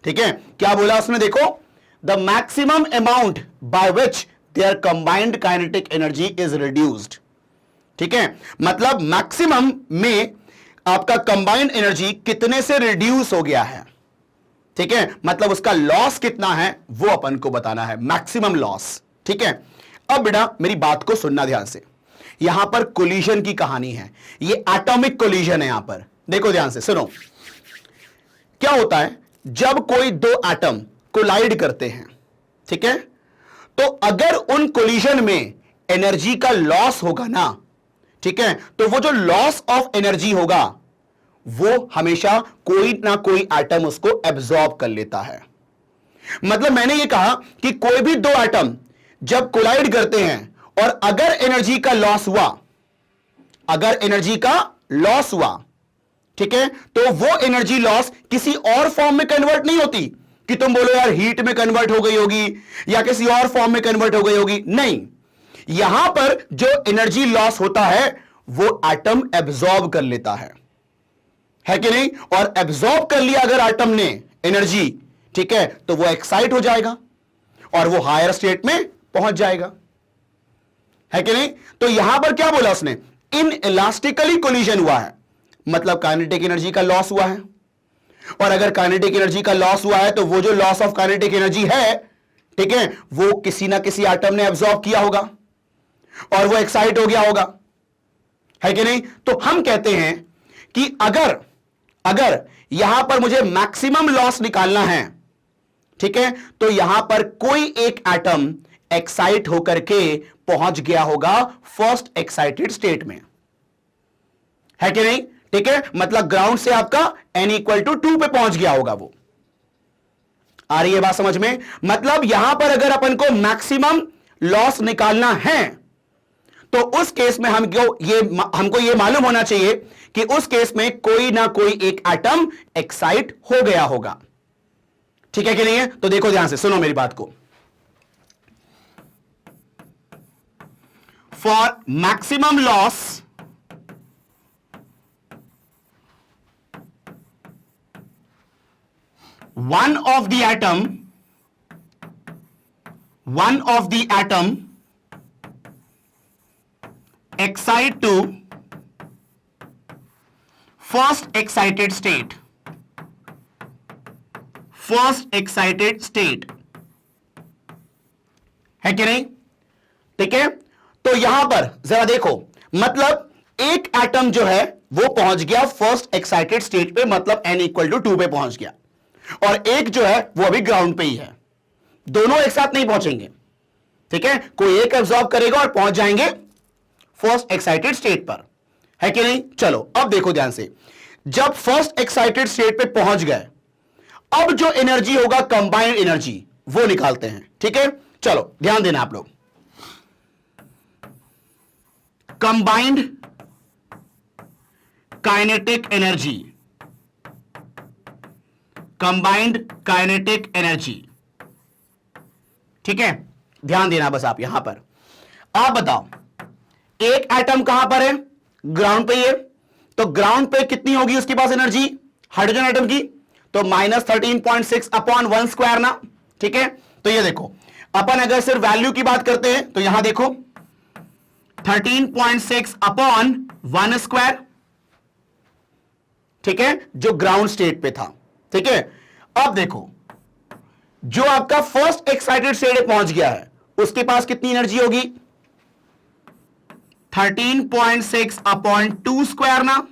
ठीक है। क्या बोला उसने? देखो, the maximum amount by which their combined kinetic energy is reduced, ठीक है, मतलब मैक्सिमम में आपका कंबाइंड एनर्जी कितने से रिड्यूस हो गया है, ठीक है, मतलब उसका लॉस कितना है वो अपन को बताना है, मैक्सिमम लॉस, ठीक है। अब बेटा मेरी बात को सुनना ध्यान से, यहां पर कोलिजन की कहानी है, ये एटॉमिक कोलिजन है। यहां पर देखो ध्यान से सुनो, क्या होता है जब कोई दो एटम कोलाइड करते हैं, ठीक है, तो अगर उन कोलिजन में एनर्जी का लॉस होगा ना, ठीक है, तो वो जो लॉस ऑफ एनर्जी होगा वो हमेशा कोई ना कोई एटम उसको एब्जॉर्ब कर लेता है। मतलब मैंने ये कहा कि कोई भी दो एटम जब कोलाइड करते हैं और अगर एनर्जी का लॉस हुआ, अगर एनर्जी का लॉस हुआ, ठीक है, तो वो एनर्जी लॉस किसी और फॉर्म में कन्वर्ट नहीं होती कि तुम बोलो यार हीट में कन्वर्ट हो गई होगी या किसी और फॉर्म में कन्वर्ट हो गई होगी, नहीं, यहां पर जो एनर्जी लॉस होता है वो एटम एब्जॉर्ब कर लेता है कि नहीं? और एब्जॉर्ब कर लिया अगर एटम ने एनर्जी, ठीक है, तो वो एक्साइट हो जाएगा और वो हायर स्टेट में पहुंच जाएगा, है कि नहीं? तो यहां पर क्या बोला उसने? इन इलास्टिकली कोलिजन हुआ है, मतलब काइनेटिक एनर्जी का लॉस हुआ है। और अगर काइनेटिक एनर्जी का लॉस हुआ है तो वो जो लॉस ऑफ काइनेटिक एनर्जी है, ठीक है, वो किसी ना किसी एटम ने एब्जॉर्ब किया होगा और वो एक्साइट हो गया होगा, है कि नहीं? तो हम कहते हैं कि अगर यहां पर मुझे मैक्सिमम लॉस निकालना है, ठीक है, तो यहां पर कोई एक एटम एक्साइट होकर के पहुंच गया होगा फर्स्ट एक्साइटेड स्टेट में, है कि नहीं? ठीक है, मतलब ग्राउंड से आपका n = 2 पे पहुंच गया होगा वो। आ रही है बात समझ में? मतलब यहां पर अगर अपन को मैक्सिमम लॉस निकालना है तो उस केस में हमको ये मालूम होना चाहिए कि उस केस में कोई ना कोई एक एटम एक्साइट हो गया होगा, ठीक है कि नहीं है? तो देखो ध्यान से, सुनो मेरी बात को। For maximum loss one of the atom excite to first excited state, है कि नहीं? ठीक है, तो यहां पर जरा देखो, मतलब एक एटम जो है वो पहुंच गया फर्स्ट एक्साइटेड स्टेट पे, मतलब n = 2 पे पहुंच गया, और एक जो है वो अभी ग्राउंड पे ही है। दोनों एक साथ नहीं पहुंचेंगे, ठीक है, कोई एक एब्जॉर्ब करेगा और पहुंच जाएंगे फर्स्ट एक्साइटेड स्टेट पर, है कि नहीं? चलो अब देखो ध्यान से, जब फर्स्ट एक्साइटेड स्टेट पे पहुंच गए, अब जो एनर्जी होगा कंबाइंड एनर्जी वो निकालते हैं, ठीक है? चलो ध्यान देना आप लोग, combined kinetic energy, combined kinetic energy, ठीक है, ध्यान देना बस आप यहां पर। आप बताओ, एक एटम कहां पर है? ग्राउंड पे ही है, तो ग्राउंड पे कितनी होगी उसके पास एनर्जी हाइड्रोजन एटम की? तो -13.6 अपॉन 1 स्क्वायर ना, ठीक है। तो ये देखो, अपन अगर सिर्फ वैल्यू की बात करते हैं तो यहां देखो 13.6 अपॉन 1 स्क्वायर, ठीक है, जो ग्राउंड स्टेट पे था, ठीक है। अब देखो, जो आपका फर्स्ट एक्साइटेड स्टेट पहुंच गया है उसके पास कितनी एनर्जी होगी? 13.6 अपॉन 2 स्क्वायर ना,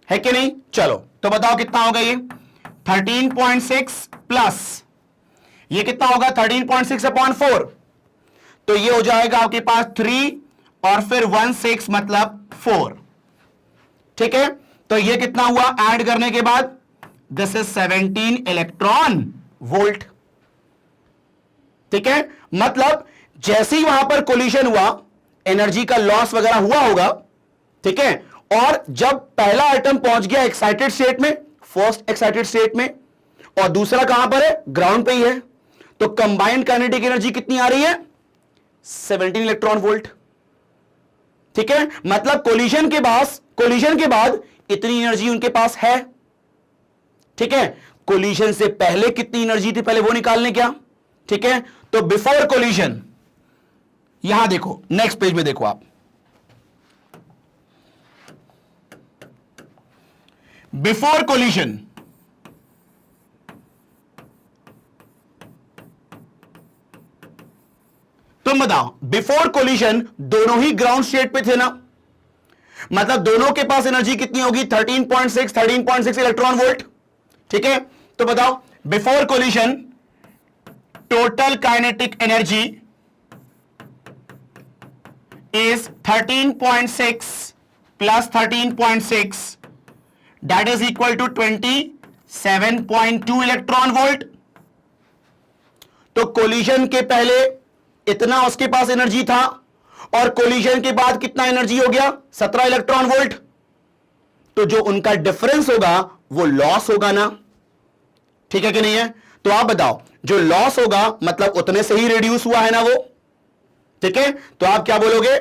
है कि नहीं? चलो तो बताओ कितना होगा ये? 13.6 प्लस ये कितना होगा? 13.6 अपॉन 4, तो ये हो जाएगा आपके पास 3 और फिर 1 6 मतलब 4, ठीक है। तो ये कितना हुआ ऐड करने के बाद? दिस इज 17 इलेक्ट्रॉन वोल्ट, ठीक है। मतलब जैसे ही वहां पर कोलिशन हुआ एनर्जी का लॉस वगैरह हुआ होगा, ठीक है। और जब पहला आइटम पहुंच गया एक्साइटेड स्टेट में, फर्स्ट एक्साइटेड स्टेट में, और दूसरा कहां पर है? ग्राउंड पे ही है, तो कंबाइंड काइनेटिक एनर्जी कितनी आ रही है? 17 इलेक्ट्रॉन वोल्ट, ठीक है। मतलब कोलिशन के बाद इतनी एनर्जी उनके पास है, ठीक है। कोलिशन से पहले कितनी एनर्जी थी पहले वो निकालने क्या, ठीक है। तो बिफोर कोलिशन, यहां देखो नेक्स्ट पेज में देखो आप, बिफोर कोलिशन तुम बताओ, बिफोर कोलिशन दोनों ही ग्राउंड स्टेट पे थे ना, मतलब दोनों के पास एनर्जी कितनी होगी? 13.6 इलेक्ट्रॉन वोल्ट, ठीक है। तो बताओ before collision total kinetic energy is 13.6 plus 13.6 that is equal to 27.2 electron volt. तो कोलिशन के पहले इतना उसके पास एनर्जी था और कोलिशन के बाद कितना एनर्जी हो गया? 17 इलेक्ट्रॉन वोल्ट। तो जो उनका डिफरेंस होगा वो लॉस होगा ना, ठीक है कि नहीं है? तो आप बताओ, जो लॉस होगा मतलब उतने से ही रिड्यूस हुआ है ना वो, ठीक है। तो आप क्या बोलोगे?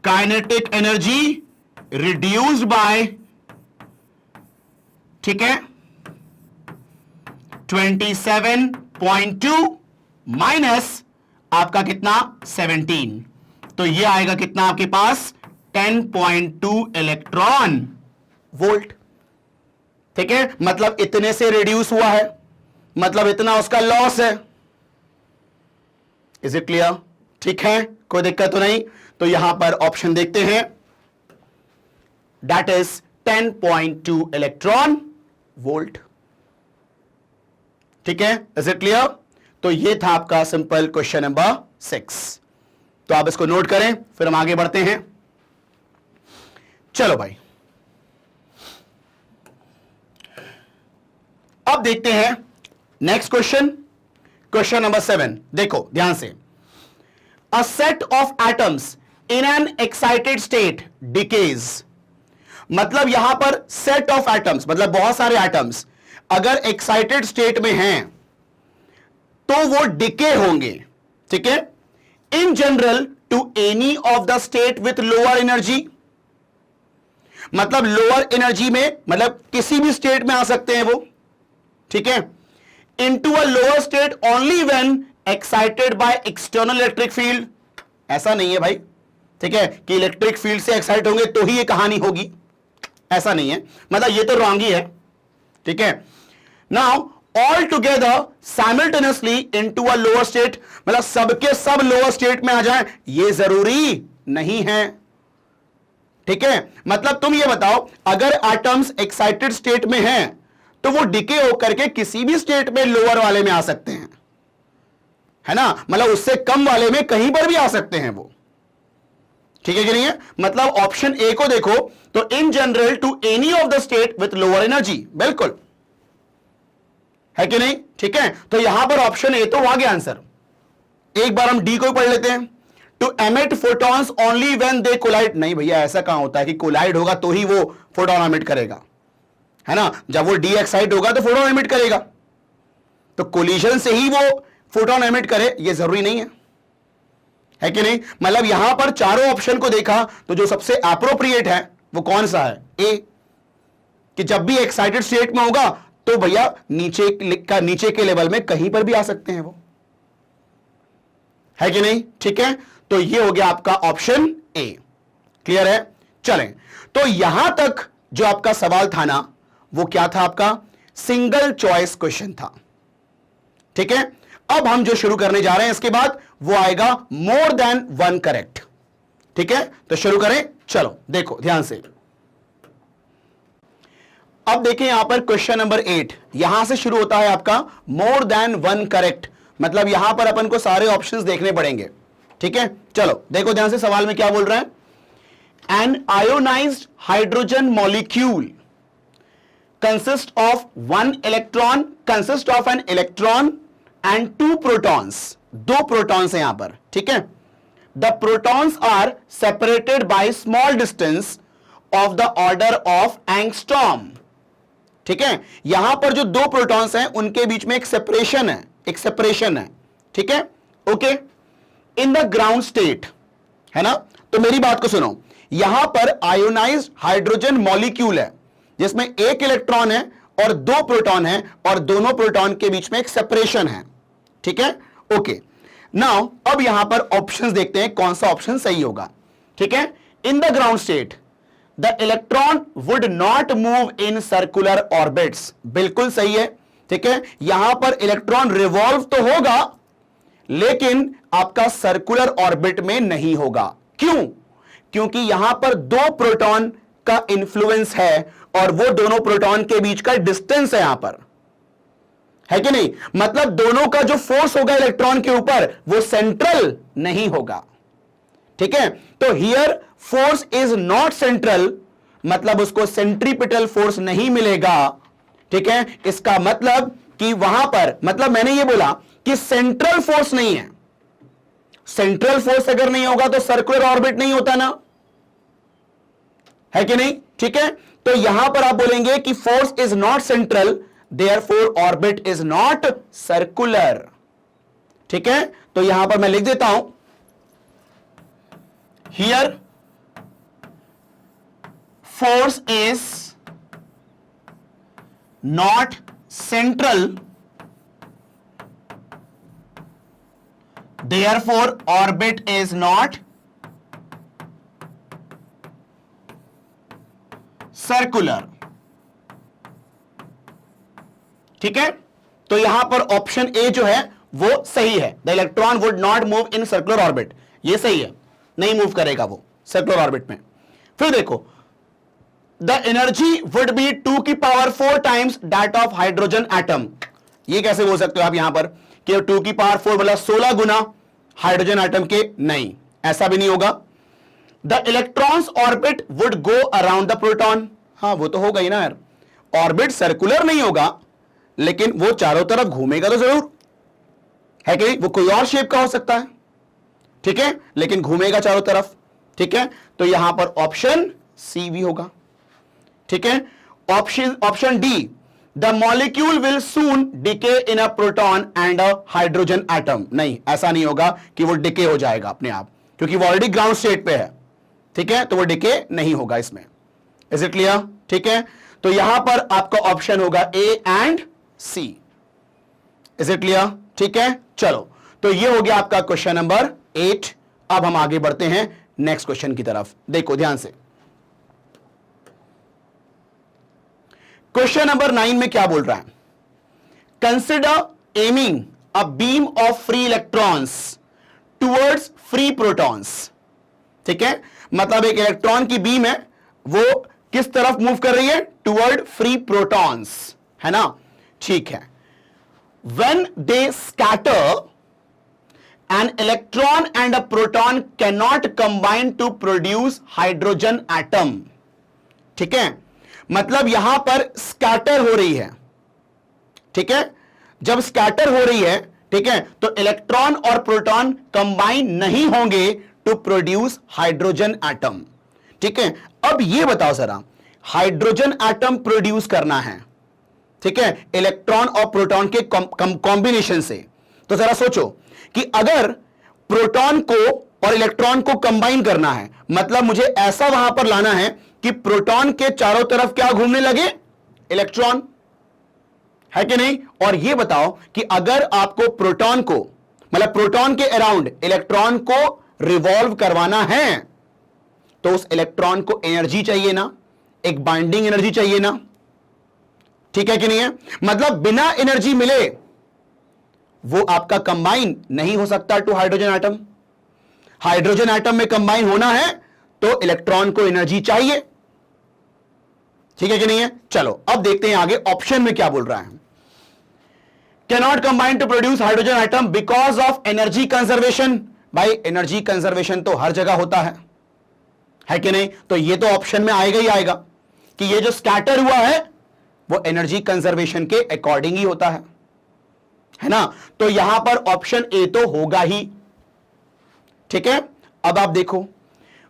काइनेटिक एनर्जी रिड्यूस्ड बाय, ठीक है, 27.2 माइनस आपका कितना? 17, तो ये आएगा कितना आपके पास? 10.2 इलेक्ट्रॉन वोल्ट, ठीक है। मतलब इतने से रिड्यूस हुआ है, मतलब इतना उसका लॉस है। Is it clear? ठीक है, कोई दिक्कत तो नहीं। तो यहां पर ऑप्शन देखते हैं, दैट इज 10.2 इलेक्ट्रॉन वोल्ट, ठीक है। Is it clear? तो ये था आपका सिंपल क्वेश्चन नंबर 6। तो आप इसको नोट करें, फिर हम आगे बढ़ते हैं। चलो भाई, अब देखते हैं नेक्स्ट क्वेश्चन, क्वेश्चन नंबर 7। देखो ध्यान से, a set of atoms in an excited state decays. मतलब यहां पर सेट ऑफ एटम्स मतलब बहुत सारे एटम्स अगर एक्साइटेड स्टेट में हैं तो वो डिके होंगे, ठीक है, in general to any of the state with lower energy. मतलब लोअर एनर्जी में मतलब किसी भी स्टेट में आ सकते हैं वो, ठीक है, into a lower state only when excited by external electric field. ऐसा नहीं है भाई, ठीक है, कि इलेक्ट्रिक फील्ड से एक्साइट होंगे तो ही ये कहानी होगी, ऐसा नहीं है। मतलब ये तो रॉन्ग ही है, ठीक है। Now all together simultaneously into a lower state, मतलब सबके सब लोअर स्टेट में आ जाए ये जरूरी नहीं है, ठीक है। मतलब तुम ये बताओ, अगर एटम्स एक्साइटेड स्टेट में हैं तो वो डिके होकर के किसी भी स्टेट में लोअर वाले में आ सकते हैं, है ना, मतलब उससे कम वाले में कहीं पर भी आ सकते हैं वो, ठीक है कि नहीं है। मतलब ऑप्शन ए को देखो तो in general to any of the state with lower energy, बिल्कुल है कि नहीं, ठीक है। तो यहां पर ऑप्शन ए तो आ गया आंसर। एक बार हम डी को पढ़ लेते हैं, to emit photons only when they collide. नहीं भैया, ऐसा कहां होता है कि कोलाइड होगा तो ही वो फोटोन एमिट करेगा, है ना। जब वो डी एक्साइट होगा तो फोटोन एमिट करेगा, तो कोलिजन से ही वो फोटोन एमिट करे ये जरूरी नहीं है कि नहीं। मतलब यहां पर चारों ऑप्शन को देखा तो जो सबसे एप्रोप्रिएट है वो कौन सा है? ए, कि जब भी एक्साइटेड स्टेट में होगा तो भैया नीचे के लेवल में कहीं पर भी आ सकते हैं वो, है कि नहीं? ठीक है, तो ये हो गया आपका ऑप्शन ए। क्लियर है? चलें, तो यहां तक जो आपका सवाल था ना वो क्या था? आपका सिंगल चॉइस क्वेश्चन था। ठीक है, अब हम जो शुरू करने जा रहे हैं इसके बाद वो आएगा मोर देन वन करेक्ट। ठीक है, तो शुरू करें। चलो देखो ध्यान से, अब देखें यहां पर क्वेश्चन नंबर 8 यहां से शुरू होता है आपका मोर देन वन करेक्ट, मतलब यहां पर अपन को सारे ऑप्शंस देखने पड़ेंगे। ठीक है, चलो देखो ध्यान से, सवाल में क्या बोल रहा है? An ionised hydrogen molecule consist of an electron and two protons, दो प्रोटॉन्स हैं यहां पर। ठीक है, the protons are separated by small distance of the order of angstrom। ठीक है, यहां पर जो दो प्रोटॉन्स हैं उनके बीच में एक सेपरेशन है, ठीक है, okay, in the ground state, है ना? तो मेरी बात को सुनो, यहां पर आयोनाइज्ड हाइड्रोजन मॉलिक्यूल है जिसमें एक इलेक्ट्रॉन है और दो प्रोटॉन है और दोनों प्रोटॉन के बीच में एक सेपरेशन है। ठीक है, ओके। नाउ अब यहां पर ऑप्शंस देखते हैं कौन सा ऑप्शन सही होगा। ठीक है, इन the ground state the electron would not move in circular orbits, बिल्कुल सही है। ठीक है, यहां पर इलेक्ट्रॉन रिवॉल्व तो होगा लेकिन आपका सर्कुलर ऑर्बिट में नहीं होगा। क्यों? क्योंकि यहां पर दो प्रोटॉन का इंफ्लुएंस है और वो दोनों प्रोटॉन के बीच का डिस्टेंस है यहां पर, है कि नहीं? मतलब दोनों का जो फोर्स होगा इलेक्ट्रॉन के ऊपर वो सेंट्रल नहीं होगा। ठीक है, तो here force is not central, मतलब उसको सेंट्रीपिटल फोर्स नहीं मिलेगा। ठीक है, इसका मतलब कि वहां पर, मतलब मैंने ये बोला कि सेंट्रल फोर्स नहीं है। सेंट्रल फोर्स अगर नहीं होगा तो सर्कुलर ऑर्बिट नहीं होता ना, है कि नहीं? ठीक है, तो यहां पर आप बोलेंगे कि force is not central, therefore orbit is not circular. ठीक है, तो यहां पर मैं लिख देता हूं, here force is not central, therefore orbit is not circular. ठीक है, तो यहां पर ऑप्शन ए जो है वो सही है, the electron would not move in circular orbit, ये सही है, नहीं मूव करेगा वो सर्कुलर ऑर्बिट में। फिर देखो, द एनर्जी वुड बी 2 की power 4 times that of hydrogen atom. ये कैसे बोल सकते हो आप यहां पर कि 2 की पावर 4 मतलब 16 गुना हाइड्रोजन एटम के? नहीं, ऐसा भी नहीं होगा। The electrons orbit would go around the proton, हाँ वो तो होगा ही ना यार, ऑर्बिट सर्कुलर नहीं होगा लेकिन वो चारों तरफ घूमेगा तो जरूर, है कि नहीं? वो कोई और शेप का हो सकता है, ठीक है, लेकिन घूमेगा चारों तरफ। ठीक है, तो यहां पर ऑप्शन सी भी होगा। ठीक है, option D, the molecule will soon decay in a proton and a hydrogen atom, नहीं ऐसा नहीं होगा कि वो डिके हो जाएगा अपने आप, क्योंकि वो ऑलरेडी ग्राउंड स्टेट पे है। ठीक है, तो वो डिके नहीं होगा इसमें। Is it clear? ठीक है, तो यहां पर आपका ऑप्शन होगा A and C. Is it clear? ठीक है, चलो, तो ये हो गया आपका क्वेश्चन नंबर 8। अब हम आगे बढ़ते हैं नेक्स्ट क्वेश्चन की तरफ। देखो ध्यान से, क्वेश्चन नंबर 9 में क्या बोल रहा है? Consider aiming a beam of free electrons towards free protons. ठीक है, मतलब एक इलेक्ट्रॉन की बीम है, वो किस तरफ मूव कर रही है? टुवर्ड फ्री प्रोटॉन्स, है ना? ठीक है, when they scatter an electron and a proton cannot combine to produce hydrogen atom। ठीक है, मतलब यहां पर स्कैटर हो रही है। ठीक है, जब स्कैटर हो रही है, ठीक है, तो इलेक्ट्रॉन और प्रोटॉन कंबाइन नहीं होंगे टू प्रोड्यूस हाइड्रोजन एटम। ठीक है, अब ये बताओ जरा, हाइड्रोजन एटम प्रोड्यूस करना है, ठीक है, इलेक्ट्रॉन और प्रोटॉन के कॉम्बिनेशन से, तो जरा सोचो कि अगर प्रोटॉन को और इलेक्ट्रॉन को कंबाइन करना है, मतलब मुझे ऐसा वहां पर लाना है कि प्रोटॉन के चारों तरफ क्या घूमने लगे? इलेक्ट्रॉन, है कि नहीं? और यह बताओ कि अगर आपको प्रोटॉन को, मतलब प्रोटॉन के अराउंड इलेक्ट्रॉन को रिवॉल्व करवाना है तो उस इलेक्ट्रॉन को एनर्जी चाहिए ना, एक बाइंडिंग एनर्जी चाहिए ना, ठीक है कि नहीं है? मतलब बिना एनर्जी मिले वो आपका कंबाइन नहीं हो सकता to hydrogen atom. Hydrogen atom में कंबाइन होना है तो इलेक्ट्रॉन को एनर्जी चाहिए, ठीक है कि नहीं है? चलो अब देखते हैं आगे ऑप्शन में क्या बोल रहा है। Cannot combine to produce hydrogen atom because of energy conservation. भाई एनर्जी कंजर्वेशन तो हर जगह होता है कि नहीं? तो ये तो ऑप्शन में आएगा ही आएगा कि ये जो स्कैटर हुआ है वो एनर्जी कंजर्वेशन के अकॉर्डिंग ही होता है ना? तो यहां पर ऑप्शन ए तो होगा ही, ठीक है? अब आप देखो,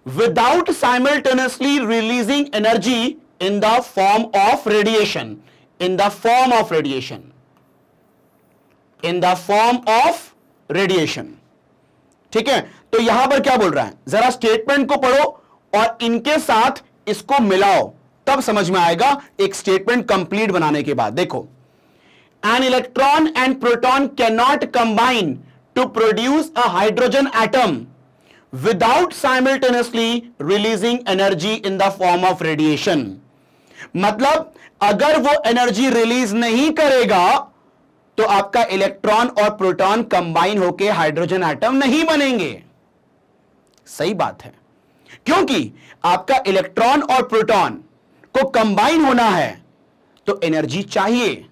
without simultaneously releasing energy in the form of radiation, in the form of radiation, in the form of radiation, ठीक है? तो यहां पर क्या बोल रहा है, जरा स्टेटमेंट को पढ़ो और इनके साथ इसको मिलाओ, तब समझ में आएगा एक स्टेटमेंट कंप्लीट बनाने के बाद। देखो, an electron and proton cannot combine to produce a hydrogen atom without simultaneously releasing energy in the form of radiation। मतलब अगर वो एनर्जी रिलीज नहीं करेगा तो आपका इलेक्ट्रॉन और प्रोटॉन कंबाइन होकर हाइड्रोजन एटम नहीं बनेंगे। सही बात है, क्योंकि आपका इलेक्ट्रॉन और प्रोटॉन को कंबाइन होना है तो एनर्जी चाहिए,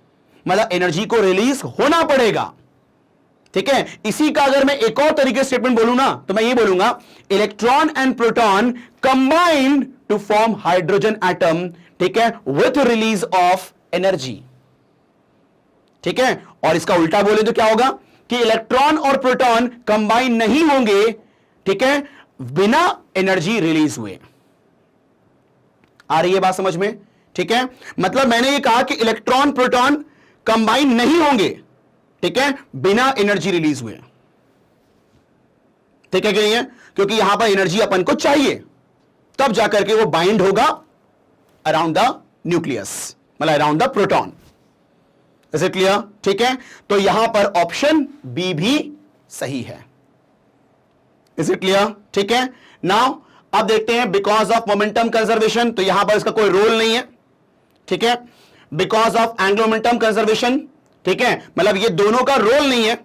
मतलब एनर्जी को रिलीज होना पड़ेगा, ठीक है? इसी का अगर मैं एक और तरीके से स्टेटमेंट बोलूं ना तो मैं ये बोलूंगा, electron and proton combined to form hydrogen atom, ठीक है, विथ रिलीज ऑफ एनर्जी, ठीक है? और इसका उल्टा बोले तो क्या होगा कि इलेक्ट्रॉन और प्रोटॉन कंबाइन नहीं होंगे, ठीक है, बिना एनर्जी रिलीज हुए। आ रही है बात समझ में? ठीक है, मतलब मैंने ये कहा कि इलेक्ट्रॉन प्रोटॉन कंबाइन नहीं होंगे, ठीक है, बिना एनर्जी रिलीज हुए, ठीक है कि नहीं है? क्योंकि यहां पर एनर्जी अपन को चाहिए, तब जाकर के वो बाइंड होगा अराउंड द न्यूक्लियस, मतलब around the proton. Is it clear? ठीक है, तो यहां पर ऑप्शन बी भी सही है। Is it clear? ठीक है, नाउ अब देखते हैं बिकॉज ऑफ मोमेंटम कंजर्वेशन, तो यहां पर इसका कोई रोल नहीं है, ठीक है? Because of angular momentum conservation, ठीक है, मतलब ये दोनों का रोल नहीं है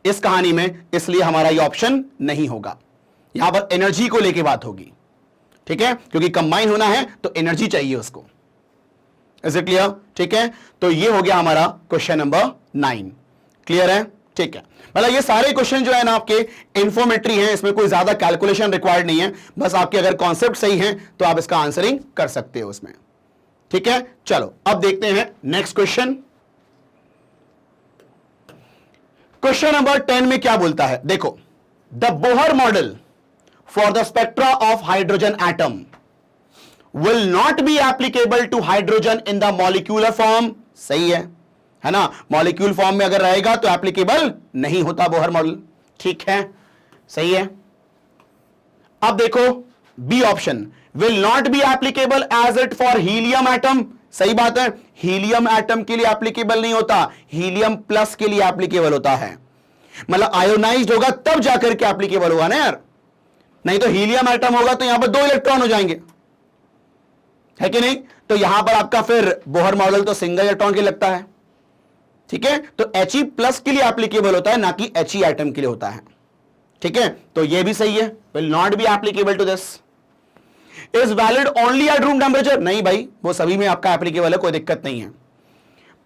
इस कहानी में, इसलिए हमारा ये ऑप्शन नहीं होगा। यहां पर एनर्जी को लेके बात होगी, ठीक है, क्योंकि कंबाइन होना है तो एनर्जी चाहिए उसको। Is it clear? ठीक है, तो ये हो गया हमारा क्वेश्चन नंबर 9। क्लियर है? ठीक है, मतलब ये सारे क्वेश्चन जो है ना आपके इंफॉर्मेटरी हैं, इसमें कोई ज्यादा कैलकुलेशन रिक्वायर्ड नहीं है, बस आपके अगर कॉन्सेप्ट सही हैं तो आप इसका आंसरिंग कर सकते हो उसमें। ठीक है, चलो अब देखते हैं नेक्स्ट क्वेश्चन। क्वेश्चन नंबर 10 में क्या बोलता है, देखो, the Bohr model for the spectra of hydrogen atom will not be applicable to hydrogen in the molecular form. सही है ना? मॉलिक्यूल फॉर्म में अगर रहेगा तो एप्लीकेबल नहीं होता बोहर मॉडल, ठीक है, सही है। अब देखो B option, will not be applicable as it for helium atom. सही बात है, हीलियम एटम के लिए एप्लीकेबल नहीं होता, हीलियम प्लस के लिए एप्लीकेबल होता है, मतलब आयोनाइज्ड होगा तब जाकर के एप्लीकेबल होगा ना यार, नहीं तो हीलियम एटम होगा तो यहां पर 2 इलेक्ट्रॉन हो जाएंगे, है कि नहीं? तो यहां पर आपका फिर बोहर मॉडल तो सिंगल इलेक्ट्रॉन के लगता है, ठीक है, तो He प्लस के लिए एप्लीकेबल होता है, ना कि He एटम के लिए होता है, ठीक है, तो यह भी सही है, will not be applicable to this. Is valid only at room temperature, नहीं भाई, वो सभी में आपका एप्लीकेबल है, कोई दिक्कत नहीं है।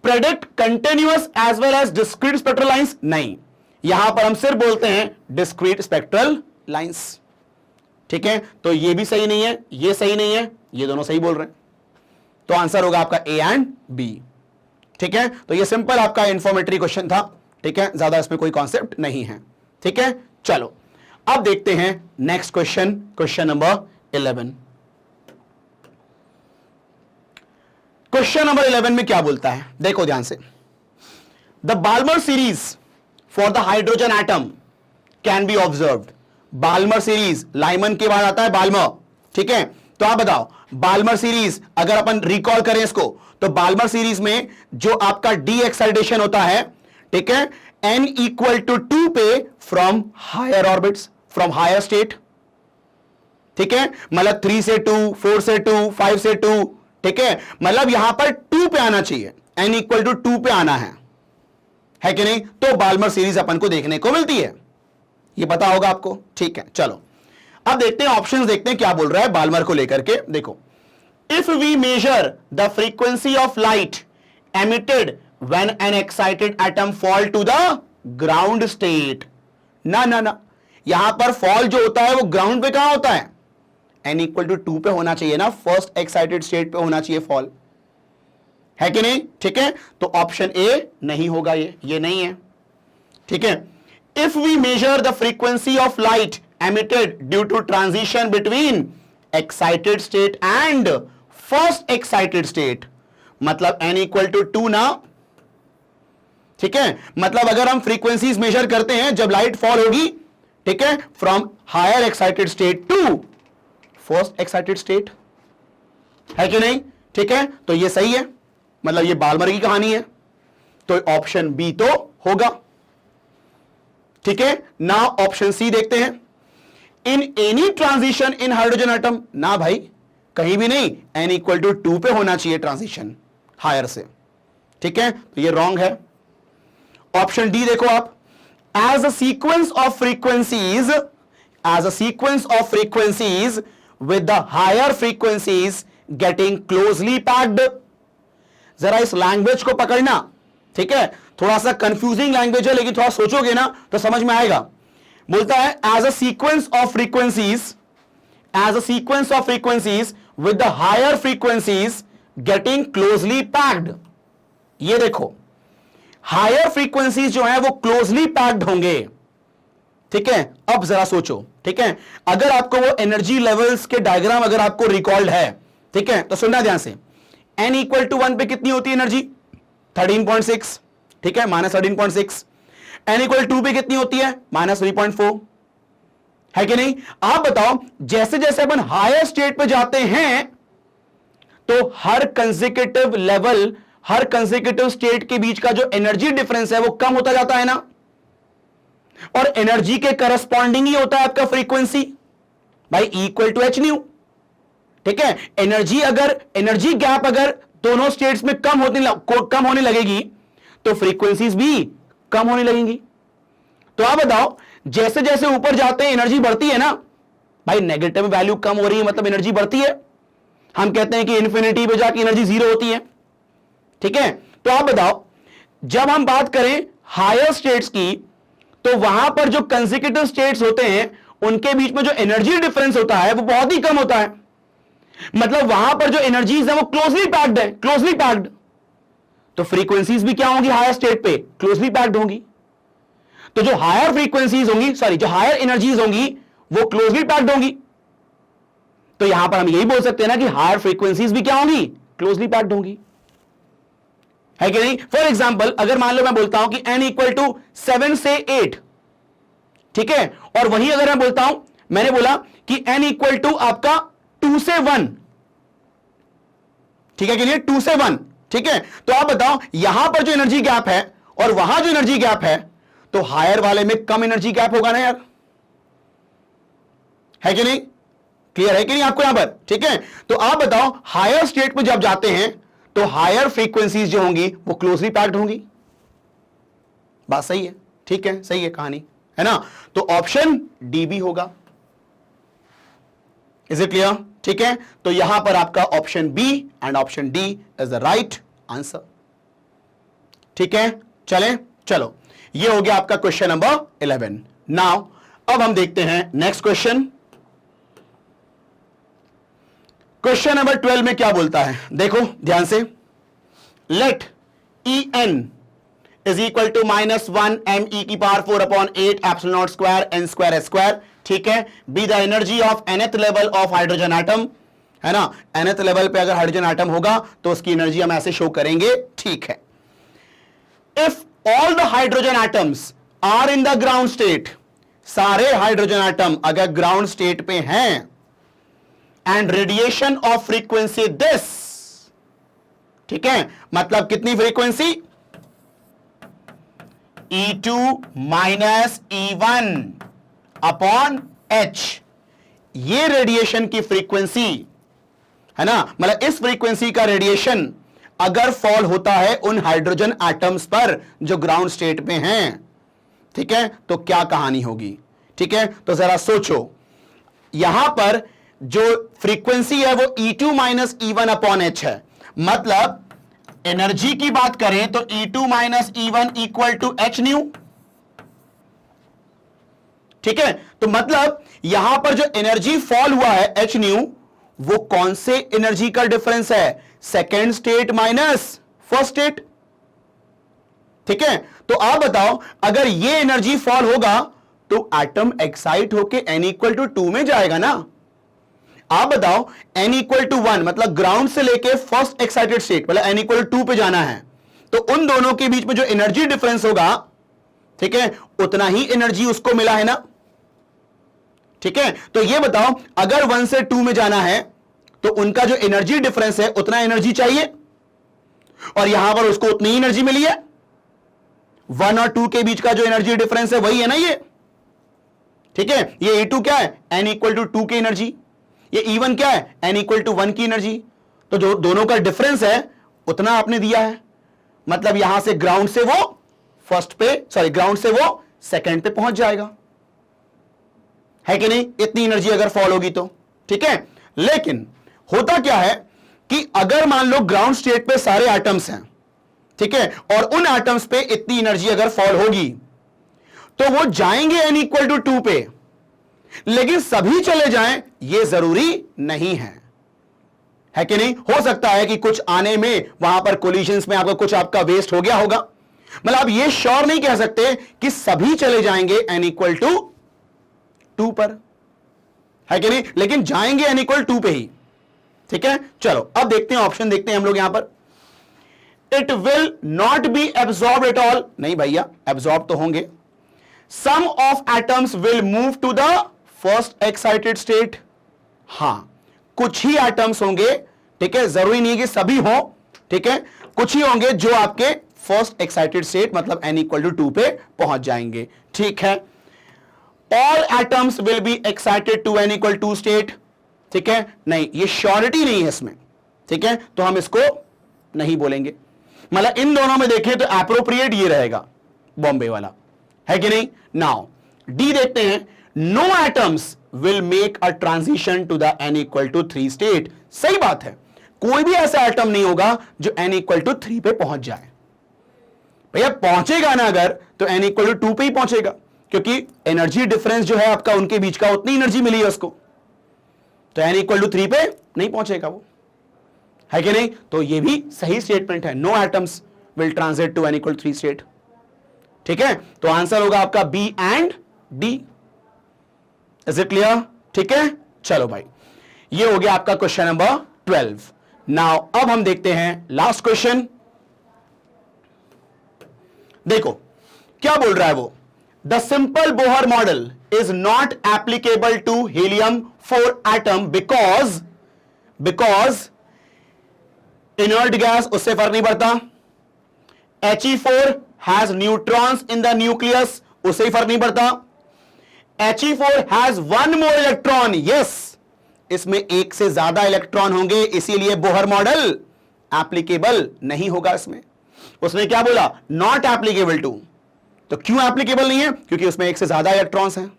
Predict continuous as well as discrete spectral lines, नहीं, यहां पर हम सिर्फ बोलते हैं डिस्क्रीट स्पेक्ट्रल लाइंस, ठीक है, तो ये भी सही नहीं है, ये सही नहीं है, ये दोनों सही बोल रहे हैं, तो आंसर होगा आपका ए एंड बी। ठीक है, तो ये सिंपल आपका इंफॉर्मेटरी क्वेश्चन था, ठीक है, ज्यादा इसमें कोई कॉन्सेप्ट नहीं है। ठीक है, चलो अब देखते हैं next question, question number 11। Question number 11 में क्या बोलता है, देखो ध्यान से, the Balmer series for the hydrogen atom can be observed. Balmer series, Lyman के बाद आता है बाल्मर, ठीक है, तो आप बताओ बाल्मर सीरीज अगर अपन रिकॉल करें इसको, तो बाल्मर सीरीज में जो आपका डी एक्साइटेशन होता है, ठीक है, n इक्वल टू 2 पे from higher orbits, from higher state, ठीक है, मतलब 3 से 2, 4 से 2, 5 से 2, ठीक है, मतलब यहां पर 2 पे आना चाहिए, n इक्वल टू 2 पे आना है कि नहीं? तो बाल्मर सीरीज अपन को देखने को मिलती है, ये पता होगा आपको, ठीक है। चलो अब देखते हैं ऑप्शंस, देखते हैं क्या बोल रहा है बाल्मर को लेकर के। देखो, if we measure the frequency of light emitted when an excited atom fall to the ground state, ना ना ना, यहां पर फॉल जो होता है वो ग्राउंड पे कहां होता है? n इक्वल टू 2 पे होना चाहिए ना, फर्स्ट एक्साइटेड स्टेट पे होना चाहिए फॉल, है कि नहीं? ठीक है, तो ऑप्शन ए नहीं होगा, ये नहीं है, ठीक है। If we measure the frequency of light emitted due to transition between excited state and first excited state, मतलब n इक्वल टू 2 ना, ठीक है, मतलब अगर हम फ्रीक्वेंसीज मेजर करते हैं जब लाइट फॉल होगी, ठीक है, from higher excited state to first excited state, है कि नहीं? ठीक है, तो ये सही है, मतलब ये बाल्मर की कहानी है, तो ऑप्शन बी तो होगा, ठीक है ना। ऑप्शन सी देखते हैं, in any transition in hydrogen atom, ना भाई कहीं भी नहीं, n इक्वल टू 2 पे होना चाहिए ट्रांजिशन हायर से, ठीक है, तो ये रॉन्ग है। ऑप्शन डी देखो आप, as a sequence of frequencies, as a sequence of frequencies with the higher frequencies getting closely packed, जरा इस लैंग्वेज को पकड़ना, ठीक है, थोड़ा सा कंफ्यूजिंग लैंग्वेज है, लेकिन थोड़ा सोचोगे ना तो समझ में आएगा। बोलता है as a sequence of frequencies, as a sequence of frequencies with the higher frequencies getting closely packed, ये देखो हायर फ्रीक्वेंसीज जो है वो क्लोजली पैक्ड होंगे, ठीक है। अब जरा सोचो, ठीक है, अगर आपको वो एनर्जी लेवल्स के डायग्राम अगर आपको रिकॉल्ड है, ठीक है, तो सुनना ध्यान से, n इक्वल टू 1 पे कितनी होती है एनर्जी? 13.6, ठीक है, -13.6। n इक्वल 2 पे कितनी होती है? -3.4, है कि नहीं? आप बताओ, जैसे जैसे अपन हायर स्टेट पे जाते हैं तो हर कंसेक्यूटिव लेवल, हर कंसेक्यूटिव स्टेट के बीच का जो एनर्जी डिफरेंस है वो कम होता जाता है ना, और एनर्जी के करस्पॉन्डिंग ही होता है आपका फ्रीक्वेंसी, भाई इक्वल टू एच न्यू, ठीक है। एनर्जी गैप अगर दोनों स्टेट्स में कम होने लगेगी तो फ्रीक्वेंसीज भी कम होने लगेंगी। तो आप बताओ, जैसे जैसे ऊपर जाते हैं एनर्जी बढ़ती है ना, भाई नेगेटिव वैल्यू कम हो रही है मतलब एनर्जी बढ़ती है, हम कहते हैं कि इन्फिनिटी पे जाके एनर्जी 0 होती है, ठीक है। तो आप बताओ, जब हम बात करें हायर स्टेट्स की, तो वहां पर जो कंसेक्यूटिव स्टेट्स होते हैं उनके बीच में जो एनर्जी डिफरेंस होता है वो बहुत ही कम होता है, मतलब वहां पर जो एनर्जीज है वो क्लोजली पैक्ड है, क्लोजली पैक्ड, तो फ्रीक्वेंसीज भी क्या होंगी हायर स्टेट पे? क्लोजली पैक्ड होंगी। तो जो हायर फ्रीक्वेंसीज होंगी, सॉरी, जो हायर एनर्जीज होंगी वो क्लोजली पैक्ड होंगी, तो यहां पर हम यही बोल सकते हैं ना कि हायर फ्रीक्वेंसीज भी क्या होंगी? क्लोजली पैक्ड होंगी, है कि नहीं? फॉर एग्जाम्पल, अगर मान लो मैं बोलता हूं कि n इक्वल टू 7 से 8, ठीक है, और वहीं अगर मैं बोलता हूं, मैंने बोला कि n इक्वल टू आपका 2 से 1, ठीक है, के लिए 2 से 1, ठीक है, तो आप बताओ यहां पर जो एनर्जी गैप है और वहां जो एनर्जी गैप है, तो हायर वाले में कम एनर्जी गैप होगा ना यार, है कि नहीं? क्लियर है कि नहीं आपको यहां पर? ठीक है, तो आप बताओ हायर स्टेट में जब जाते हैं तो हायर फ्रीक्वेंसीज जो होंगी वो क्लोजली पैक्ड होंगी, बात सही है, ठीक है, सही है कहानी, है ना। तो ऑप्शन डी भी होगा, इज इट क्लियर? ठीक है, तो यहां पर आपका option B and option D is the right answer, ठीक है। चलो ये हो गया आपका क्वेश्चन नंबर 11। नाउ अब हम देखते हैं नेक्स्ट क्वेश्चन। क्वेश्चन नंबर 12 में क्या बोलता है, देखो ध्यान से, let E n is equal to -1 m e की power 4 upon 8 epsilon naught square n square s square, ठीक है, be the energy of nth level of hydrogen atom, है ना। nth लेवल पे अगर हाइड्रोजन एटम होगा तो उसकी एनर्जी हम ऐसे शो करेंगे, ठीक है। If all the hydrogen atoms are in the ground state, सारे हाइड्रोजन एटम अगर ग्राउंड स्टेट पे हैं and radiation of frequency this, ठीक है, मतलब कितनी frequency, E2 minus E1 upon H, ये रेडिएशन की फ्रीक्वेंसी है ना, मतलब इस फ्रीक्वेंसी का रेडिएशन अगर फॉल होता है उन हाइड्रोजन एटम्स पर जो ग्राउंड स्टेट में हैं, ठीक है, तो क्या कहानी होगी, ठीक है, तो जरा सोचो, यहां पर जो फ्रीक्वेंसी है वो E2 minus E1 upon H है, मतलब एनर्जी की बात करें तो E2 minus E1 equal to H nu, ठीक है, तो मतलब यहां पर जो एनर्जी फॉल हुआ है H न्यू, वो कौन से एनर्जी का डिफरेंस है, second state minus first state, ठीक है, तो आप बताओ अगर ये एनर्जी फॉल होगा तो एटम एक्साइट होके n इक्वल टू 2 में जाएगा ना, आप बताओ n इक्वल टू 1 मतलब ग्राउंड से लेके फर्स्ट एक्साइटेड स्टेट मतलब n इक्वल टू 2 पे जाना है, तो उन दोनों के बीच में जो एनर्जी डिफरेंस होगा, ठीक है, उतना ही एनर्जी उसको मिला है ना, ठीक है, तो ये बताओ अगर 1 से 2 में जाना है तो उनका जो एनर्जी डिफरेंस है उतना एनर्जी चाहिए, और यहां पर उसको उतनी ही एनर्जी मिली है, 1 और 2 के बीच का जो एनर्जी डिफरेंस है वही है ना ये, ठीक है, ये E2 क्या है, n इक्वल टू 2 की एनर्जी, ये E1 क्या है, n इक्वल टू 1 की एनर्जी, तो जो दोनों का डिफरेंस है उतना आपने दिया है, मतलब यहां से ग्राउंड से वो फर्स्ट पे, सॉरी ग्राउंड से वो सेकंड पे पहुंच जाएगा, है कि नहीं, इतनी एनर्जी अगर फॉल होगी तो, ठीक है, लेकिन होता क्या है कि अगर मान लो ग्राउंड स्टेट पे सारे एटम्स हैं, ठीक है, और उन एटम्स पे इतनी एनर्जी अगर फॉल होगी तो वो जाएंगे n इक्वल टू 2 पे, लेकिन सभी चले जाएं ये जरूरी नहीं है कि नहीं, हो सकता है कि कुछ आने में वहां पर कोलिशंस में आपका कुछ आपका वेस्ट हो गया होगा, मतलब आप ये श्योर नहीं कह सकते कि सभी चले जाएंगे n इक्वल टू 2 पर, है कि नहीं, लेकिन जाएंगे n इक्वल 2 पे ही, ठीक है, चलो अब देखते हैं ऑप्शन, देखते हैं हम लोग यहां पर, it will not be absorb at all, नहीं भैया एब्सॉर्ब तो होंगे, some of atoms will move to the first excited state, हां कुछ ही एटम्स होंगे, ठीक है, जरूरी नहीं कि सभी हो, ठीक है, कुछ ही होंगे जो आपके फर्स्ट एक्साइटेड स्टेट मतलब n इक्वल टू 2 पे पहुंच जाएंगे, ठीक है, all atoms will be excited to n equal 2 state, ठीक है, नहीं ये श्योरिटी नहीं है इसमें, ठीक है, तो हम इसको नहीं बोलेंगे, मतलब इन दोनों में देखें तो एप्रोप्रिएट ये रहेगा बॉम्बे वाला, है कि नहीं, नाउ डी देखते हैं, no atoms will make a transition to the n equal to 3 state, सही बात है, कोई भी ऐसा एटम नहीं होगा जो n इक्वल टू 3 पे पहुंच जाए, भैया पहुंचेगा ना अगर तो n इक्वल टू 2 पे ही पहुंचेगा, क्योंकि एनर्जी डिफरेंस जो है आपका उनके बीच का उतनी एनर्जी मिली है उसको, तो n इक्वल टू 3 पे नहीं पहुंचेगा वो, है कि नहीं, तो ये भी सही स्टेटमेंट है, no atoms will transit to n equal 3 state, ठीक है, तो आंसर होगा आपका B and D, is it clear, ठीक है, चलो भाई ये हो गया आपका क्वेश्चन नंबर 12, नाउ अब हम देखते हैं लास्ट क्वेश्चन, देखो क्या बोल रहा है वो, the simple Bohr model is not applicable to helium 4 atom because inert gas, उससे फर्क नहीं पड़ता, He4 has neutrons in the nucleus, उससे ही फर्क नहीं पड़ता, He4 has 1 more electron, yes इसमें एक से ज्यादा इलेक्ट्रॉन होंगे, इसीलिए बोहर मॉडल एप्लीकेबल नहीं होगा इसमें, उसने क्या बोला, नॉट एप्लीकेबल टू, तो क्यों एप्लीकेबल नहीं है, क्योंकि उसमें एक से ज्यादा इलेक्ट्रॉन्स हैं,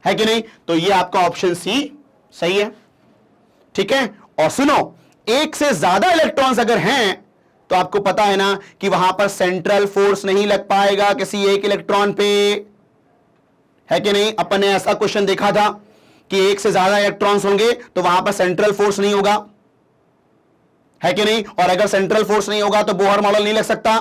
है कि नहीं, तो ये आपका ऑप्शन सी सही है, ठीक है, और सुनो एक से ज्यादा इलेक्ट्रॉन्स अगर हैं तो आपको पता है ना कि वहां पर सेंट्रल फोर्स नहीं लग पाएगा किसी एक इलेक्ट्रॉन पे, है कि नहीं, अपन ने ऐसा क्वेश्चन देखा था कि एक से ज्यादा इलेक्ट्रॉन्स होंगे तो वहां पर सेंट्रल फोर्स नहीं होगा, है कि नहीं, और अगर सेंट्रल फोर्स नहीं होगा तो बोहर मॉडल नहीं लग सकता,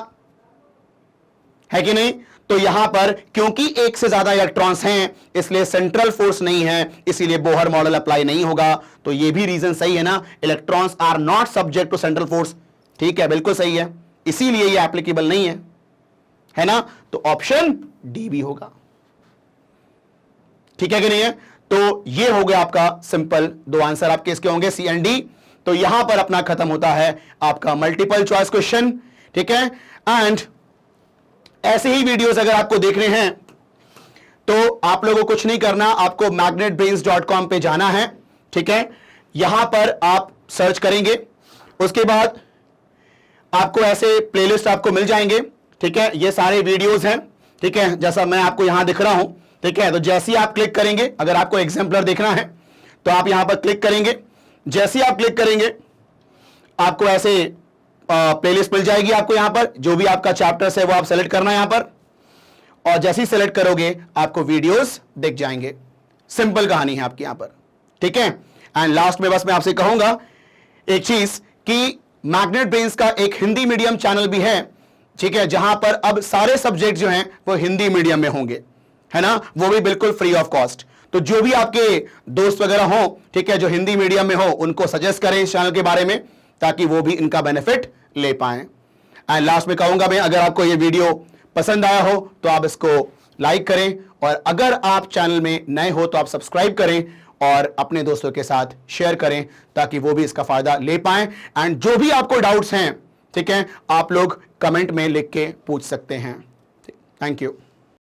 है कि नहीं, तो यहां पर क्योंकि एक से ज्यादा इलेक्ट्रॉन्स हैं इसलिए सेंट्रल फोर्स नहीं है, इसीलिए बोहर मॉडल अप्लाई नहीं होगा, तो यह भी रीजन सही है ना, electrons are not subject to central force, ठीक है, बिल्कुल सही है, इसीलिए यह एप्लीकेबल नहीं है ना, तो ऑप्शन डी भी होगा, ठीक है कि नहीं है, तो ये हो गया आपका सिंपल, दो आंसर आपके इसके होंगे सी एंड डी। तो यहां पर अपना खत्म होता है आपका मल्टीपल चॉइस क्वेश्चन, ठीक है। एंड ऐसे ही वीडियोस अगर आपको देखने हैं तो आप लोगों को कुछ नहीं करना, आपको magnetbrains.com पे जाना है, ठीक है। यहां पर आप सर्च करेंगे, उसके बाद आपको ऐसे प्लेलिस्ट आपको मिल जाएंगे, ठीक है। ये सारे वीडियोस हैं, ठीक है, जैसा मैं आपको यहां दिख रहा हूं, ठीक है। तो जैसे ही आप क्लिक करेंगे, अगर आपको एग्जाम्पलर देखना है तो आप यहां पर क्लिक करेंगे, जैसे ही आप क्लिक करेंगे आपको ऐसे प्लेलिस्ट मिल जाएगी। आपको यहां पर जो भी आपका चैप्टर्स है वो आप सेलेक्ट करना है यहां पर, और जैसे ही सेलेक्ट करोगे आपको वीडियोस दिख जाएंगे। सिंपल कहानी है आपकी यहां पर, ठीक है। एंड लास्ट में बस मैं आपसे कहूंगा एक चीज कि मैग्नेट ब्रेन्स का एक हिंदी मीडियम चैनल भी है, ठीक है, जहां पर अब सारे सब्जेक्ट जो हैं वो हिंदी मीडियम में होंगे, है ना, वो भी बिल्कुल फ्री ऑफ कॉस्ट। तो जो भी आपके दोस्त वगैरह हो, ठीक है, जो हिंदी मीडियम में हो, उनको सजेस्ट करें इस चैनल के बारे में, ताकि वो भी इनका बेनिफिट ले पाए। एंड लास्ट में कहूंगा मैं, अगर आपको ये वीडियो पसंद आया हो तो आप इसको लाइक करें, और अगर आप चैनल में नए हो तो आप सब्सक्राइब करें और अपने दोस्तों के साथ शेयर करें, ताकि वो भी इसका फायदा ले पाएं। एंड जो भी आपको डाउट्स हैं, ठीक है, आप लोग कमेंट में लिख के पूछ सकते हैं। Thank you.